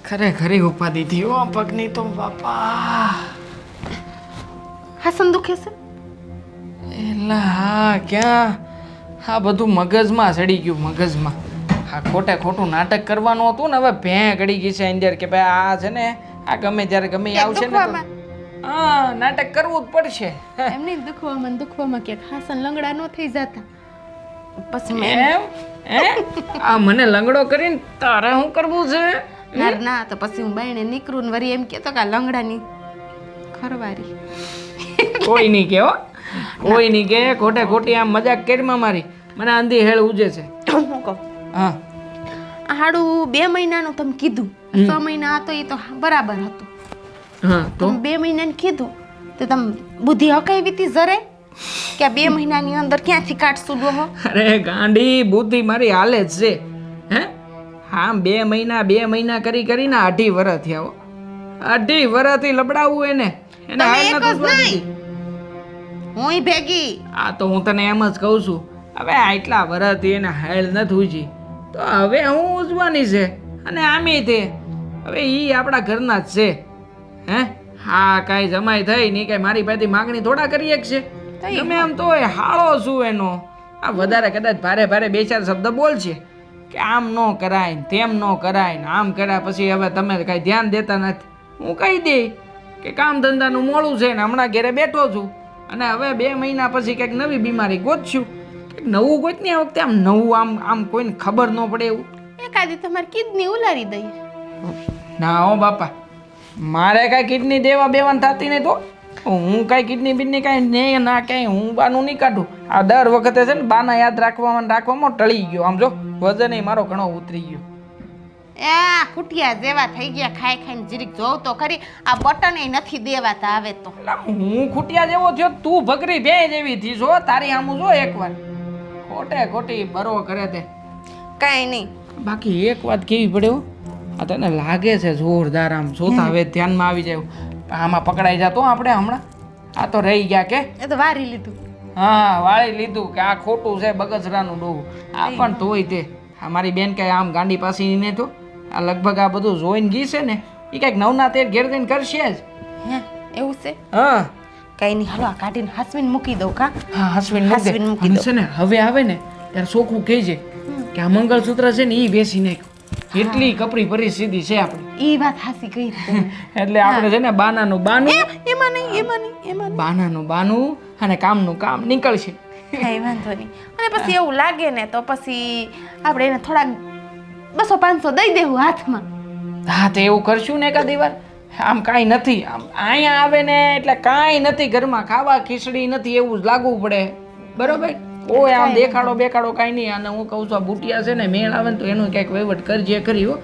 ખરેખરી ઉપાધિ થી હો પગની તો બાપા. હાસન દુખે છે? એલા હા, ક્યાં આ બધું મગજમાં ચડી ગયું, મગજમાં. આ ખોટું નાટક કરવાનું હતું ને હવે ભેં ગળી ગઈ છે અંદર કે ભાઈ આ છે ને આ ગમે ત્યારે ગમે ઈ આવશે ને તો હા નાટક કરવું જ પડશે. એમને દુખવામાં કે હાસન લંગડા ન થઈ જતા. પછી મેં એમ આ મને લંગડો કરીને તારે શું કરવું છે? ના તો પછી હું બાયણે નીકળું ને વરી એમ કહેતો કે આ લંગડાની ખરવારી. કોઈ નહીં કે હો, કોઈ નહીં કે. ખોટી આમ મજાક કરીમાં મારી મને આંધી હેળ ઉજે છે. હું કહું હા હાડું 2 મહિનાનું તમે કીધું, 6 મહિના હતો એ તો બરાબર હતું. હા તો તમે 2 મહિનાનું કીધું તો તમે બુદ્ધિ હકાવી હતી જરાય કે આ 2 મહિનાની અંદર ક્યાંથી કાઢશું ડોહો? અરે ગાંડી બુદ્ધિ મારી હાલે જ છે. હે હા 2 મહિના કરીને 2.5 વર્ષ થયા હો. 2.5 વર્ષથી લબડાવું એને હાલ એક જ નથી નહીં હુંય ભેગી. આ તો હું તને એમ જ કહું છું હવે આટલા વર્ષથી એને હાલ નથી ઉજી તો હવે હું ઉજવાની છે. અને આમે તે હવે ઈ આપણા ઘરના જ છે. હે હા કાંઈ જમાઈ થઈ નહીં કાંઈ મારી પાસેથી માગણી થોડા કરી એક છે. તમે આમ તો હાળો છું એનો. આ વધારે કદાચ ભારે 2-4 શબ્દ બોલશે કે આમ ન કરાય ને તેમ ન કરાય ને આમ કર્યા પછી હવે તમે કાંઈ ધ્યાન દેતા નથી. હું કહી દઈ કે કામ ધંધાનું મોડું છે ને હમણાં ઘરે બેઠો છું અને હવે 2 મહિના પછી કંઈક નવી બીમારી ગોતશું નવું ગોત ને આ વખતે આમ નવું આમ કોઈને ખબર ન પડે એવું. એકાદી તમારી કિડની ઉલારી દઈએ. ના હો બાપા, મારે કાંઈ કિડની દેવા બેવાન થતી નહીં તો હું કાંઈ કિડની બિડની કાંઈ નહીં ના કાંઈ હું બાનું નહીં કાઢું. આ દર વખતે છે ને બાના યાદ રાખવામાં ટળી ગયો. આમ જો વજન મારો ઘણો ઉતરી ગયો. આ ખૂટિયા જેવા થઈ ગયા ખાઈ ખાઈને જીરીક જોવ તો ખરી. આ બટન એ નથી દેવાતા આવે તો. એટલે હું ખૂટિયા જેવો થયો, તું ભગરી ભે જેવી થી જો. તારી આમું જો એકવાર ખોટે ખોટી બરો કરે તે. કાંઈ નહીં. બાકી એક વાત કેવી પડે હો, આ તને લાગે છે જોરદાર, આમ જોતા હવે ધ્યાનમાં આવી જાય. આમાં પકડાઈ જતો આપણે હમણાં. આ તો રહી ગયા કે એ તો વારી લીધું. હા વાળી લીધું કે આ ખોટું છે બગસરાનું ડોહું. આ પણ તોય તે આ મારી બેન કઈ આમ ગાંડી પાસી ને તો આ લગભગ આ બધું જોઈને ગઈ છે ને એ કંઈક નવના તેર ઘેર જઈને કરશે જ. હે એવું છે? હા કાંઈ નહીં, હાલો આ કાઢીને હાસવીને મૂકી દઉં કા. હા હસબન્ડ હસબન્ડ મૂકી દો. છે ને હવે આવે ને ત્યારે ચોખ્ખું કહી છે કે આ મંગળસૂત્ર છે ને એ વેચી નાખ્યું. એટલી કપરી પરિસ્થિતિ છે આપણી. ઈ વાત હાસી કહી તમે. એટલે આપણે છે ને બાનાનું બાનું એમાં નહીં. બાનાનું બાનું અને કામનું કામ નીકળશે. કાંઈ વાંધો નહીં. અને પછી એવું લાગે ને તો પછી આપણે એને થોડાક 200-500 દઈ દેવું હાથમાં. હા તો એવું કરશું ને એકાદી વાર. આમ કાંઈ નથી, આમ અહીંયા આવે ને એટલે કાંઈ નથી ઘરમાં, ખાવા ખીચડી નથી એવું જ લાગવું પડે. બરોબર? ઓય આમ દેખાડો બેખાડો કાંઈ નહીં. અને હું કહું છું આ બુટિયા છે ને મેળ આવે ને તો એનું કંઈક વહીવટ કરજે કરી હો.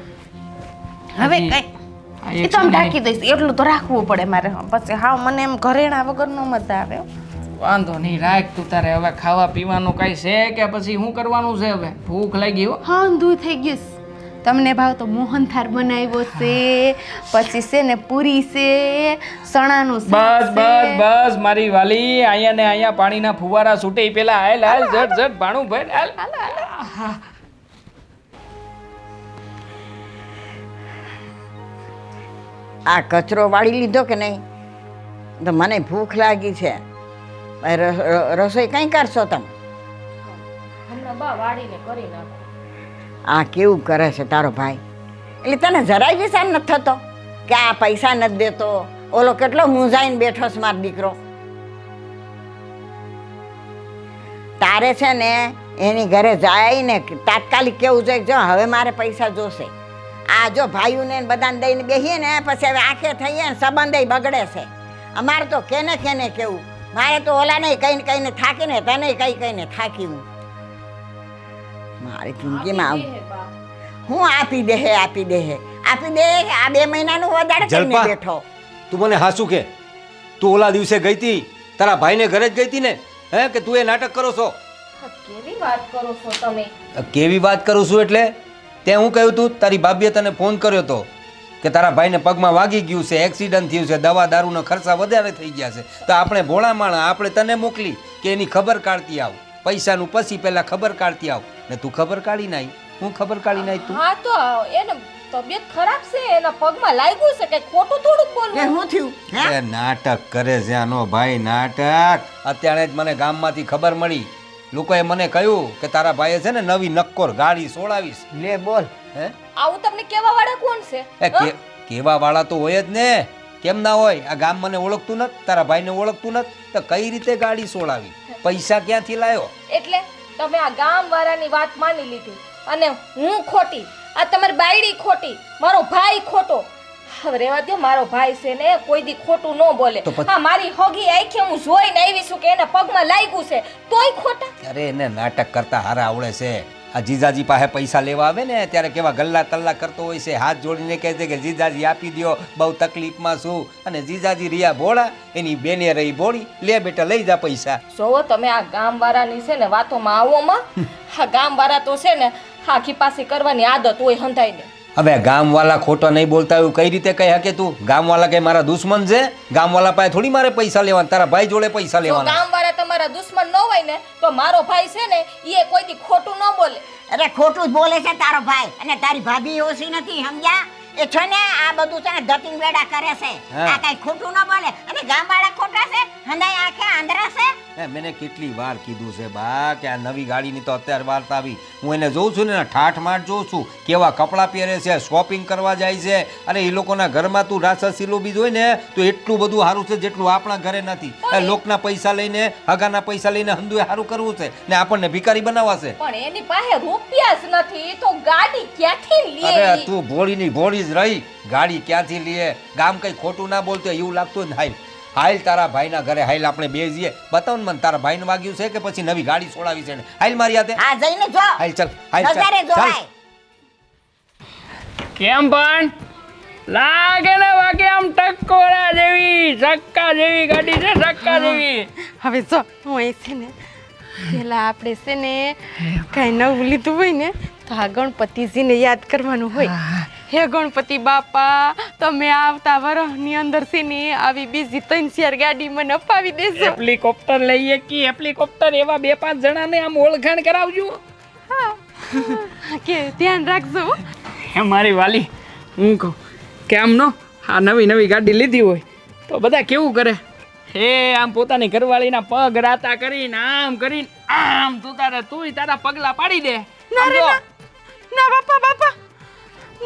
હવે હજી કઈ એ તો આમ ઢાંકી દઈશ, એટલું તો રાખવું પડે મારે. પછી હાવ મને એમ ઘરેણા વગરનો મજા આવે હો. વાંધો નહીં, રાખ તું તારે. હવે ખાવા પીવાનું કાંઈ છે કે પછી શું કરવાનું છે? હવે ભૂખ લાગી હો. હા ઊંધું થઈ ગયું છે. તમને ભાવ તો મોહનથાળ બનાવ્યો છે, પછી છે ને પૂરી છે, ચણાનું શાક બસ બસ બસ મારી વાલી, અહીંયા ને અહીંયા પાણીના ફુવારા છૂટે પેલા હાલ હાલ ઝટ ઝટ ભાણું ભાઈ હાલ. આ કચરો વાળી લીધો કે નહીં? તો મને ભૂખ લાગી છે. રસોઈ કંઈ કરશો તમે? હમણાં બા વાળીને કરી નાખો. આ કેવું કરે છે તારો ભાઈ? એટલે તને જરાય વિચાર નથી થતો કે આ પૈસા નથી દેતો? ઓલો કેટલો મૂંઝાઈને બેઠો છે મારો દીકરો. તારે છે ને એની ઘરે જાય ને તાત્કાલિક કેવું જોઈએ જો હવે મારે પૈસા જોશે. આ જો ભાઈઓને બધાને દઈને બેસીએ ને પછી હવે આંખે થઈએ ને સંબંધ બગડે છે. અમારે તો કેને કેવું, મારે તો ઓલાને કહીને થાકીને તને કહીને થાકી હું. મારી જિંદગીમાં હું આપી દે આ 2 મહિનાનું વધારે કરીને જલપા. બેઠો. તું મને હાસું કે તું ઓલા દિવસે ગઈ હતી તારા ભાઈને ઘરે જ ગઈ હતી ને? હે કે તું એ નાટક કરો છો? કેવી વાત કરો છો તમે? કેવી વાત કરું છું એટલે તે હું કહ્યું તું તારી ભાભીએ તને ફોન કર્યો હતો કે તારા ભાઈને પગમાં વાગી ગયું છે, એક્સિડન્ટ થયું છે, દવા દારૂના ખર્ચા વધારે થઈ ગયા છે, તો આપણે ભોળા માણા આપણે તને મોકલી કે એની ખબર કાઢતી આવ. પૈસાનું પછી પહેલા ખબર કાઢતી આવ ને તું ખબર કાઢી નાઈ. હું ખબર કાઢી નાઈ તું? હા તો એને તબિયત ખરાબ છે, એના પગમાં લાગ્યું છે, કે ખોટું થોડુંક કે બોલવું. શું થયું? હે? એ નાટક કરે છે આનો ભાઈ, નાટક. અત્યારે જ મને ગામમાંથી ખબર મળી, લોકોએ મને કહ્યું કે તારા ભાઈએ છે ને નવી નક્કોર ગાડી સોડાવીશ. લે બોલ. હે આવું તમને કેવા વાળા કોણ છે? એ કેવા વાળા તો હોય જ ને, કેમ ના હોય? આ ગામ મને ઓળખતું નથી, તારા ભાઈને ઓળખતું નથી, તો કઈ રીતે ગાડી સોડાવી? પૈસા ક્યાંથી લાયો? એટલે તમે આ ગામ વાળાની વાત માની લીધી અને હું ખોટી, આ તમારી બાયડી ખોટી, મારો ભાઈ ખોટો. હવે રેવા દો, મારો ભાઈ છે ને કોઈ દી ખોટું ન બોલે. તો પછી- હા મારી હોગી આંખે હું જોઈને આવી છું કે એને પગમાં લાગ્યું છે તોય ખોટા. અરે એને નાટક કરતા હારા આવડે છે. આ જીજાજી પાસે પૈસા લેવા આવે ને ત્યારે કેવા ગલ્લા તલ્લા કરતો હોય છે, હાથ જોડીને કહે છે કે જીજાજી આપી દ્યો, બહુ તકલીફમાં છું. અને જીજાજી રહ્યા ભોળા, એની બેને રહી ભોળી, લે બેટા લઈ જા પૈસા. જોવો તમે આ ગામ વાળાની છે ને વાતોમાં આવોમાં, આ ગામ વાળા તો છે ને આખી પાછી કરવાની આદત હોય હંધાઈને. હવે ગામવાળા ખોટો નહીં બોલતા એવું કઈ રીતે કહી શકે તું? ગામવાળા કઈ મારા દુશ્મન છે? ગામવાળા પાસે થોડી મારે પૈસા લેવાના, તારા ભાઈ જોડે પૈસા જો લેવાના. ગામ વાળા તમારા દુશ્મન ન હોય ને તો મારો ભાઈ છે ને એ કોઈ દી ખોટું ન બોલે. અરે ખોટું જ બોલે છે તારો ભાઈ, અને તારી ભાભી ઓછી નથી, સમજ્યા? એ છે ને આ બધું છે ને ધતિંગ વેડા કરે છે. હા. આ કઈ ખોટું ન બોલે. અને ગામવાળા ખોટા છે, હંધાઈ આંખે આંધળા છે. મેં કેટલી વાર કીધું છે બા કે આ નવી ગાડીની તો અત્યારે વાર્તા આવી. હું એને જોઉં છું ને ઠાઠ માઠ જોઉં છું, કેવા કપડાં પહેરે છે, શોપિંગ કરવા જાય છે. અરે એ લોકોના ઘરમાં તું રાસસ સિલો બી જોઈ ને તો એટલું બધું સારું છે જેટલું આપણા ઘરે નથી. લોકના પૈસા લઈને, હગાના પૈસા લઈને હંધુએ સારું કરવું છે ને આપણને ભિખારી બનાવવા છે. પણ એની પાસે રૂપિયા જ નથી, એ તો ગાડી ક્યાંથી લે? અરે તું ભોળીની ભોળી જ રહી. ગાડી ક્યાંથી લીએ? ગામ કઈ ખોટું ના બોલતો એવું લાગતું ને. હાલ તારા ભાઈના ઘરે હાલ આપણે બે જઈએ. બતાવ ને મને તારા ભાઈને વાગ્યું છે કે પછી નવી ગાડી છોડાવી છે ને. હાલ મારી હાથે. હા જઈને જો હાલ ચાલ, હાલ નજારે ચાલ, ચાલ. જોવાય. કેમ પણ લાગે ને બાકી આમ ટકોરા જેવી ચક્કા જેવી ગાડી છે, ચક્કા જેવી. હવે જો હું અહીં છે ને પેલા આપણે છે ને કાંઈ નવું લીધું હોય ને તો આ ગણપતિજીને યાદ કરવાનું હોય. હે ગણપતિ બાપા, તમે આવતા વરસની અંદર છે ને આવી બીજી 3-4 ગાડી મને અપાવી દેજો. હેલિકોપ્ટર લઈએ કે હેલિકોપ્ટર એવા 2-5 જણાને આમ ઓળખાણ કરાવજો. કે ધ્યાન રાખજો. હે મારી વાલી, હું કહું કે આમનો આ નવી ગાડી લીધી હોય તો બધા કેવું કરે? હે આમ પોતાની ઘરવાળીના પગ રાતા કરીને આમ કરીને આમ તુંય તારા પગલા પાડી દે. ના રે ના, ના બાપા બાપા,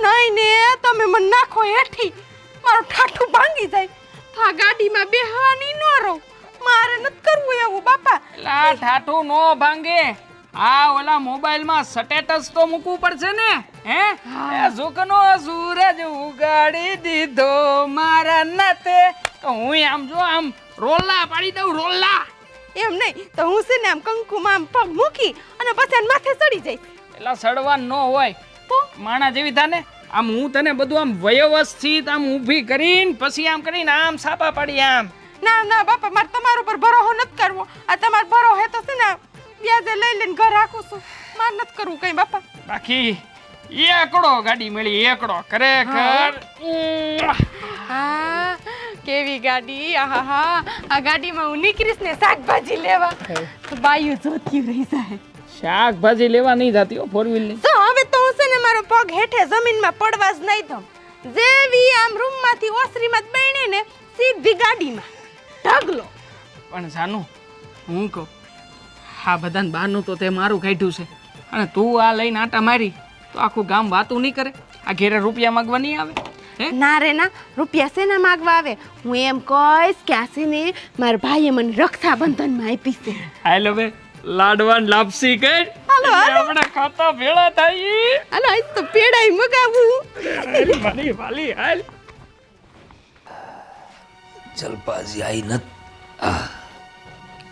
નહીં ને તમે મને નાખો હેઠી, મારું ઠાઠું ભાંગી જાય તો આ ગાડીમાં બેહવાની ન રહું. મારે નથી કરવું એવું બાપા. લા ઠાઠું નો ભાંગે. આ ઓલા મોબાઈલમાં સ્ટેટસ તો મૂકવું પડશે ને. હે એ ઝુકનો સૂરજ ઉગાડી દીધો મારા નાતે, તો હું આમ જો આમ રોલ્લા પાડી દઉં, રોલ્લા. એમ નહીં તો હું છે ને આમ કંકુમાં આમ પગ મૂકી અને પછી આને માથે ચડી જાય. એટલા સડવા ન હોય તો માણા જેવી થાને. આમ હું તને બધું આમ વ્યવસ્થિત આમ ઊભી કરીને પછી આમ કરીને આમ સાપા પાડી આમ. ના ના બાપા, મારે તમારા ઉપર ભરોસો નથી કરવો. આ તમારો ભરોસો તો છે ને વ્યાજે લઈ લઈને ઘર રાખું છું. મારે નથી કરવું કઈ બાપા. બાકી એકડો ગાડી મળી, એકડો ખરેખર. હા કેવી ગાડી! આહા, આ ગાડીમાં હું નીકળીશ ને શાકભાજી લેવા તો બાયું જોતી રહી જાય. શાકભાજી લેવા નહીં જતી હો, 4 વ્હીલ ની. તો હવે તો હું છે ને મારો પગ હેઠે જમીનમાં પડવા જ નહીં દઉં. જેવી આમ રૂમમાંથી ઓસરીમાં જ બેણે ને સીધી ગાડીમાં ઢગલો. પણ જાનું હું કહું, આ બધાને બહારનું તો તે મારું કાઢ્યું છે અને તું આ લઈને આટા મારી તો આખું ગામ વાતું નહીં કરે? આ ઘેરે રૂપિયા માંગવા નહીં આવે? હે ના રે ના, રૂપિયા છે ને માગવા આવે. હું એમ કહીશ કે આ છે ને મારા ભાઈએ મને રક્ષાબંધનમાં આપી છે. હાલો બે લાડવાન લાપસી કર. હાલો, હાલો. આપણે ખાતા ભેળા થઈ. હાલો આજ તો પેડાઈ મગાવું. મારી વાલી હાલ. જલપાજી આઈ નત.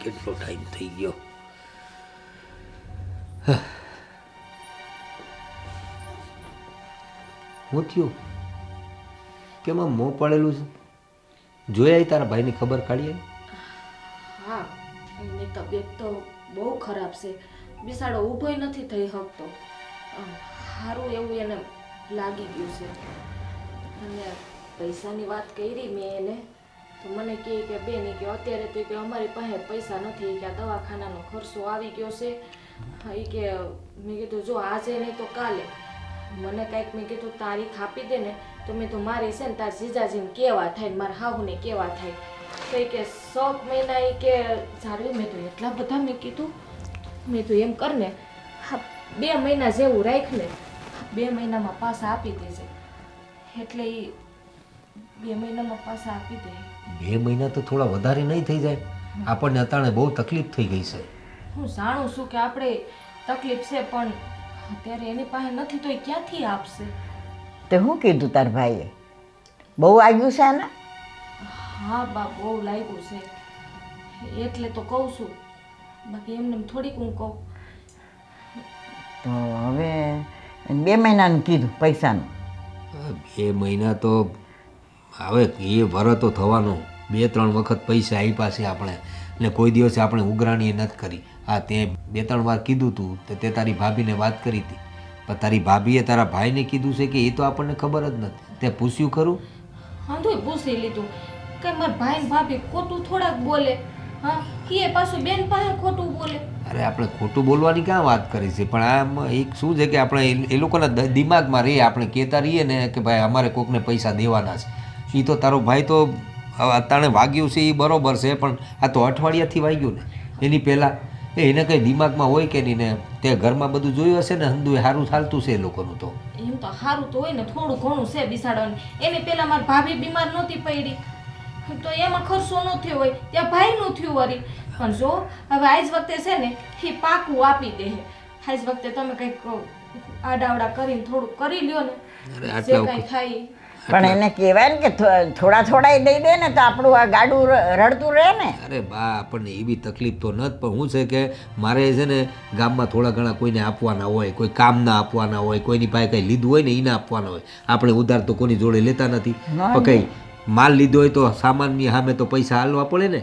કેટલો ટાઈમ થઈ ગયો. હું થયું કેમ આમ મોં પડેલું છે? જોયા તારા ભાઈની ખબર કાઢી આવી? હા, એની તબિયત તો બહુ ખરાબ છે. બિસાડો ઊભોય નથી થઈ શકતો. સારું એવું એને લાગી ગયું છે. અને પૈસાની વાત કરી મેં એને તો મને કહે કે બેન કે અત્યારે તો કે અમારી પાસે પૈસા નથી, કે આ દવાખાનાનો ખર્ચો આવી ગયો છે. એ કે મેં કીધું જો આજે નહીં તો કાલે મને કાંઈક મેં કીધું તારીખ આપી દે ને તો મેં તો મારી છે ને તાર જીજાજીને કેવા થાય ને મારા હાહુને કેવા થાય. તો કે 7 મહિના એ કે જાળવી. મેં તો એટલા બધા મેં કીધું, મેં તો એમ કર ને 2 મહિના જેવું રાખ ને, 2 મહિનામાં પાછા આપી દેજે. એટલે એ 2 મહિનામાં પાછા આપી દે. 2 મહિના તો થોડા વધારે નહીં થઈ જાય? આપણને અત્યારે બહુ તકલીફ થઈ ગઈ છે. હું જાણું છું કે આપણે તકલીફ છે, પણ અત્યારે એની પાસે નથી તો એ ક્યાંથી આપશે? તે શું કીધું તાર ભાઈએ? બહુ આવ્યું છે ને? હા બા, બહુ લાગ્યું છે એટલે તો કહું છું. બાકી એમને થોડીક હું કહું. તો હવે 2 મહિનાનું કીધું પૈસાનું. 2 મહિના તો હવે એ વરસ તો થવાનો. 2-3 વખત પૈસા આપ્યા છે આપણે ને કોઈ દિવસે આપણે ઉઘરાણી નથી કરી. હા, તે 2-3 વાર કીધું તું તો તે તારી ભાભીને વાત કરી હતી, પણ તારી ભાભીએ તારા ભાઈને કીધું છે કે એ તો આપણને ખબર જ નથી. તે પૂછ્યું ખરું? હા તો પૂછી લીધું કે મારા ભાઈ ને ભાભી ખોટું થોડાક બોલે? હા, એ પાછું બેન પાસે ખોટું બોલે. અરે આપણે ખોટું બોલવાની ક્યાં વાત કરી છે, પણ આમ એક શું છે કે આપણે એ લોકોના દિમાગમાં રહીએ, આપણે કહેતા રહીએ ને કે ભાઈ અમારે કોકને પૈસા દેવાના છે. એ તો તારો ભાઈ તો અત્યારે વાગ્યું છે એ બરોબર છે, પણ આ તો અઠવાડિયાથી વાગ્યું ને. એની પહેલાં એને કંઈ દિમાગમાં હોય કે નહીં ને તે ઘરમાં બધું જોયું હશે ને હંધુએ સારું ચાલતું છે એ લોકોનું તો. એમ તો સારું તો હોય ને, થોડું ઘણું છે બિસાડવાનું. એની પહેલા મારી ભાભી બીમાર નહોતી પડી તો એમાં ખર્ચો ન થયો હોય, ત્યાં ભાઈનું થયું વળી. પણ જો હવે આજ વખતે છે ને એ પાકું આપી દે. આજ વખતે તમે કંઈક આડાવડા કરીને થોડુંક કરી લ્યો ને, અરે જે આટલા કાંઈ થાય. પણ એને કહેવાય ને કે થોડા થોડા દઈ દે ને તો આપણું આ ગાડું રડતું રહે ને. અરે બા આપણને એવી તકલીફ તો નથી, પણ શું છે કે મારે છે ને ગામમાં થોડા ઘણા કોઈને આપવાના હોય, કોઈ કામના આપવાના હોય, કોઈની પાસે કંઈ લીધું હોય ને એને આપવાના હોય. આપણે ઉધાર તો કોની જોડે લેતા નથી, પણ કંઈ માલ લીધો હોય તો સામાનની સામે તો પૈસા હાલવા પડે ને.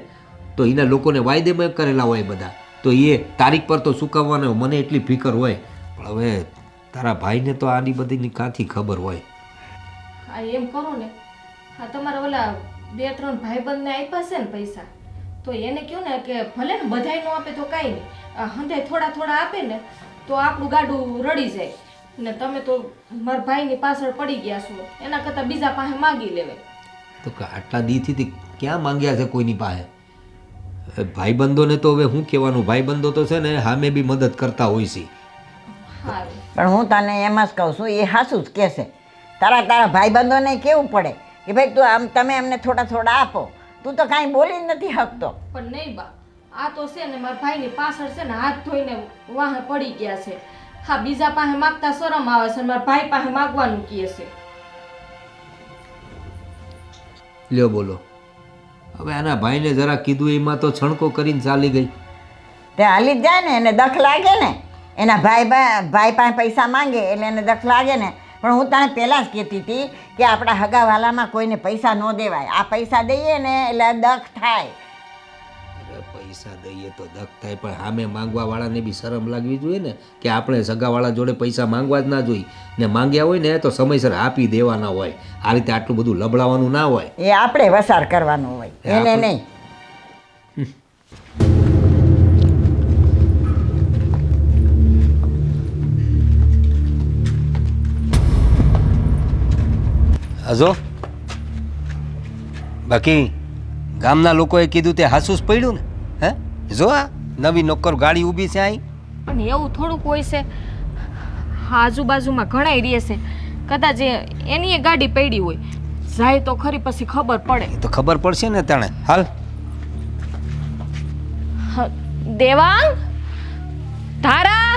તો એના લોકોને વાયદેમાં કરેલા હોય બધા, તો એ તારીખ પર તો ચૂકવવાના હોય. મને એટલી ફિકર હોય, પણ હવે તારા ભાઈને તો આની બધીની કાંથી ખબર હોય. આ એમ કરો ને, આ તમારા ઓલા 2-3 ભાઈબંધને આપ્યા છે ને પૈસા, તો એને કહો ને કે ભલે ને બધાય નો આપે તો કાંઈ નહીં, હંધાય થોડા થોડા આપે ને તો આપણું ગાડું રડી જાય. ને તમે તો મારા ભાઈની પાછળ પડી ગયા છો, એના કરતાં બીજા પાસે માગી લેવાય. તો આટલા દીથી ક્યાં માંગ્યા છે કોઈની પાસે? ભાઈબંધોને તો હવે શું કહેવાનું, ભાઈબંધો તો છે ને સામે બી મદદ કરતા હોય છે. સારું, પણ હું તને એમ જ કહું છું, એ હાસું જ કહેશે. તારા ભાઈબંધોને કેવું પડે કે ભાઈ તું આમ તમે અમને થોડા થોડા આપો, તું તો કાંઈ બોલી નથી શકતો. પણ નહીં બા, આ તો છે ને મારા ભાઈની પાછળ છે ને હાથ ધોઈને વાહે પડી ગયા છે. હા, બીજા પાસે માગતા શરમ આવે છે, મારા ભાઈ પાસે માગવાનું કહે છે. લ્યો બોલો, હવે આના ભાઈને જરા કીધું એમાં તો છણકો કરીને ચાલી ગઈ. તે હાલી જ જાય ને, એને દખ લાગે ને. એના ભાઈ પાસે પૈસા માંગે એટલે એને દખ લાગે ને. પણ હું તને પહેલાં જ કહેતી હતી કે આપણા હગાવાલામાં કોઈને પૈસા ન દેવાય. આ પૈસા દઈએ ને એટલે દખ થાય. અરે પૈસા દઈએ તો દખ થાય, પણ સામે માંગવા વાળાને બી શરમ લાગવી જોઈએ ને કે આપણે સગાવાળા જોડે પૈસા માંગવા જ ના જોઈએ. ને માંગ્યા હોય ને તો સમયસર આપી દેવાના હોય. આ રીતે આટલું બધું લબડાવવાનું ના હોય. એ આપણે વસાર કરવાનું હોય, એને નહીં. હજો બાકી ગામના લોકોએ કીધું તે હાસુસ પડ્યું ને. હે જો આ નવી નોકર ગાડી ઊભી છે અહીં. પણ એવું થોડુંક હોય છે, આજુબાજુમાં ઘણાય રહે છે, કદાચ એની ગાડી પડી હોય, જાય તો ખરી પછી ખબર પડે. એ તો ખબર પડશે ને તને. હાલ દેવાંગ, ધારા,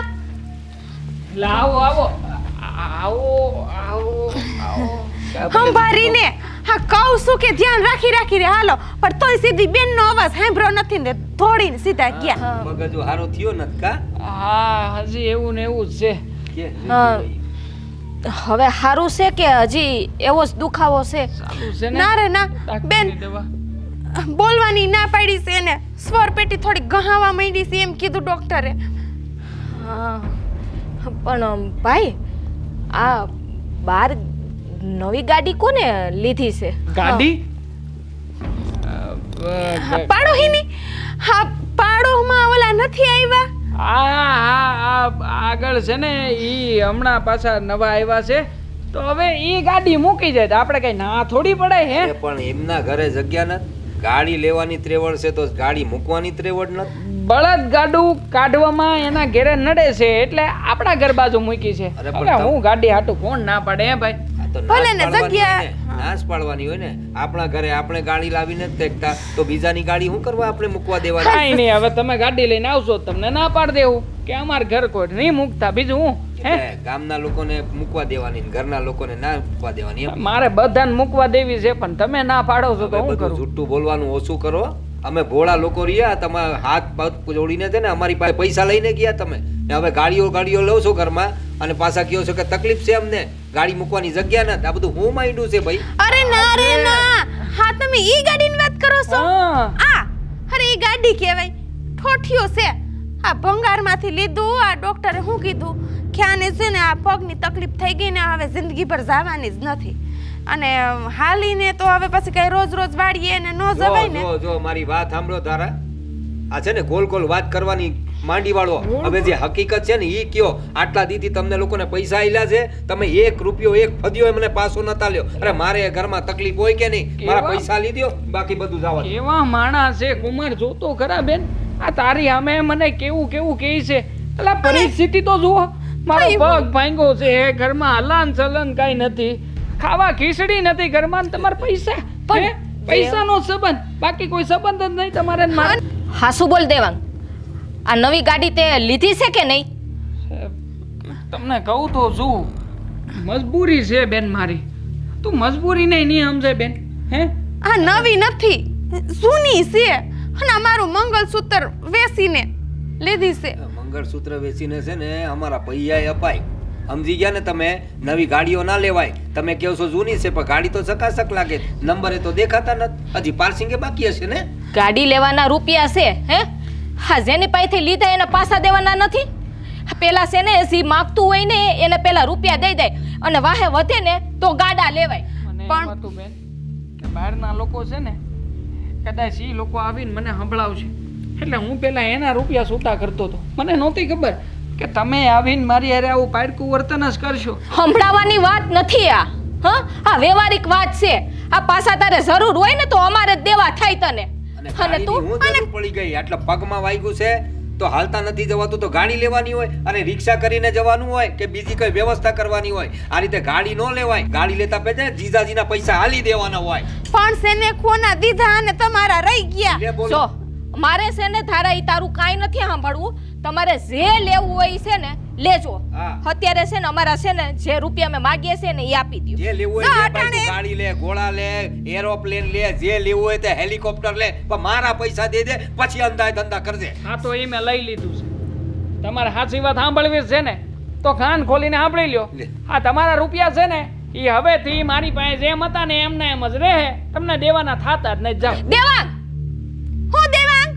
લાવો આવો આવો આવો આવો. સંભાળીને હા કહું છું કે ધ્યાન રાખી રાખી રે હાલો, પણ તોય સીધી બેનનો અવાજ સાંભળ્યો નથી ને દોડીને સીધા ગયા. મગજો હારો થયો નથી કા? હા, હજી એવું ને એવું જ છે. હવે સારું છે કે હજી એવો જ દુખાવો છે? ચાલુ છે ને ના રે ના ડાક્ટરની બેન, દવા. બોલવાની ના પાડી છે એને, સ્વર પેટી થોડી ગહાવા માંડી છે એમ કીધું ડોક્ટરે. હા, પણ ભાઈ આ બાર નવી ગાડી કોને લીધી છે? ગાડી પાડોહીની હા, પાડોમાં ઓલા નથી આવ્યા. આગળ છે ને ઈ હમણાં પાછા નવા આવ્યા છે, તો હવે ઈ ગાડી મૂકી જાય તો આપણે કઈ ના થોડી પડે હે. પણ એમના ઘરે જગ્યા નથી. ગાડી લેવાની ત્રેવડ છે તો ગાડી મૂકવાની ત્રેવડ નથી. બળદ ગાડું કાઢવામાં એના ઘેરે નડે છે એટલે આપણા ઘર બાજુ મૂકી છે. અરે પણ હવે હું ગાડી હાટું કોણ ના પાડે હે ભાઈ? આ તો ભલે ને નાશ પાડવાની જગ્યા- હોય ને, નાશ પાડવાની હોય ને. આપણા ઘરે આપણે ગાડી લાવીને જ ફેંકતા, તો બીજાની ગાડી શું કરવા આપણે મૂકવા દેવાની? કાંઈ નહીં, હવે તમે ગાડી લઈને આવશો તમને ના પાડ દેવું કે અમાર ઘર કોઈ નહીં મૂકતા, બીજું હું હે? એટલે ગામના લોકોને મૂકવા દેવાની ને ઘરના લોકોને ના મૂકવા દેવાની એમ. મારે બધાને મૂકવા દેવી છે પણ તમે ના પાડો છો તો હવે હું બધું કરું? જુઠ્ઠું બોલવાનું ઓછું કરો. અમે ભોળા લોકો રહ્યા, તમારા હાથ પગ જોડીને છે ને અમારી પાસે પૈસા લઈને ગયા તમે. ને હવે ગાડીઓ લો છો ઘરમાં અને પાછા કહો છો કે તકલીફ છે અમને, ગાડી મૂકવાની જગ્યા નથી. આ બધું હું માંડ્યું છે ભાઈ? અરે ના રે ના, હા તમે ઈ ગાડીની વાત કરો છો? હા. અરે ઈ ગાડી કહેવાય, ઠોઠિયો છે. આ ભંગારમાંથી લીધું. આ ડોક્ટરે શું કીધું કે આને છે ને આ પગની તકલીફ થઈ ગઈ ને હવે જિંદગીભર જવાની જ નથી, અને હાલીને તો હવે પછી કઈ રોજ રોજ વાળીએ ને નો જવાય ને. જો મારી વાત સાંભળો તારા. આ છે ને ગોલ ગોલ વાત કરવાની માંડી વાળો. હવે જે હકીકત છે ને ઈ કયો. આટલા દીથી તમને લોકોને પૈસા આલ્યા છે, તમે 1 રૂપિયો 1 ફદ્યો મને પાછો નતા લ્યો. અરે મારે ઘરમાં તકલીફ હોય કે નહીં, મારા પૈસા લીધો, બાકી બધું જવા દો. એવા માણસ છે કુમાર, જોતો ખરા બેન આ તારી સામે મને કેવું કેવું કહે છે એટલે પરિસ્થિતિ તો જુઓ મારો પગ ભાંગ્યો છે ઘરમાં હલન ચલન કાંઈ નથી ખાવા ખીચડી નથી ઘરમાં ને તમારે પૈસા હે? પૈસાનો સંબંધ બાકી કોઈ સંબંધ જ નહીં તમારે ને મારે. હાસુ બોલ દેવાંગ, આ નવી ગાડી તે લીધી છે કે નહીં? તમને કહું તો શું મજબૂરી છે બેન મારી. તું મજબૂરી નહીં સમજે બેન. હે આ નવી નથી, જૂની છે. અને અમારું મંગળસૂત્ર વેચીને લીધી છે. મંગળસૂત્ર વેચીને છે ને અમારા પૈયા અપાય, સમજી ગયા ને તમે? નવી ગાડીઓ ના લેવાય. તમે કહો છો જૂની છે, પણ ગાડી તો ચકાચક લાગે, નંબરે તો દેખાતા નથી. હજી પાર્સિંગે બાકી હશે ને. ગાડી લેવાના રૂપિયા છે હે? હા, જેની પાસેથી લીધા એને પાછા દેવાના નથી. પેલા છે ને જે માગતું હોય ને એને પેલા રૂપિયા દઈ દે અને વાહે વધે ને તો ગાડા લેવાય. મને એમ પણ હતું બેન કે બહારના લોકો છે ને કદાચ એ લોકો આવીને મને સંભળાવશે એટલે હું પેલા એના રૂપિયા છૂટા કરતો હતો. મને નહોતી ખબર કે તમે આવીને મારી હારે આવું પાડકું વર્તન જ કરશો. સંભળાવાની વાત નથી આ. હા, આ વ્યવહારિક વાત છે. આ પાછા તારે જરૂર હોય ને તો અમારે જ દેવા થાય તને. અને અને ગાડીની તું હું જરૂર પડી ગઈ, આટલા પગમાં વાગ્યું છે તો હાલતા નથી જવાતું તો ગાડી લેવાની હોય, અને રિક્ષા કરીને જવાનું હોય કે બીજી કઈ વ્યવસ્થા કરવાની હોય. આ રીતે ગાડી ન લેવાય. ગાડી લેતા પહેલા જીજાજીના પૈસા હાલી દેવાના હોય. પણ સેને ખોના દીધા અને તમારા રહી ગયા. લે બોલો. જો મારે છે ને ધારા ઈ તારું કાંઈ નથી સાંભળવું. તમારે જે લેવું હોય ઈ છે ને લેજો. હા. અત્યારે છે ને અમારા છે ને જે રૂપિયા અમે માગીએ છે ને એ આપી દો. જે લેવું હોય લે ભાઈ, તું ગાડી લે, ઘોડા લે, એરોપ્લેન લે, જે લેવું હોય તે હેલિકોપ્ટર લે, પણ મારા પૈસા દે દે, પછી અંદાજ ધંધા કરજે. હા તો એ મેં લઈ લીધું છે. તમારે સાચી વાત સાંભળવી છે ને તો કાન ખોલીને સાંભળી લ્યો. લે. હા, તમારા રૂપિયા છે ને એ હવેથી મારી પાસે જેમ હતા ને એમને એમ જ રહે. તમને દેવાના થાતા જ નહીં. જાઓ. દેવાંગ, હું દેવાંગ?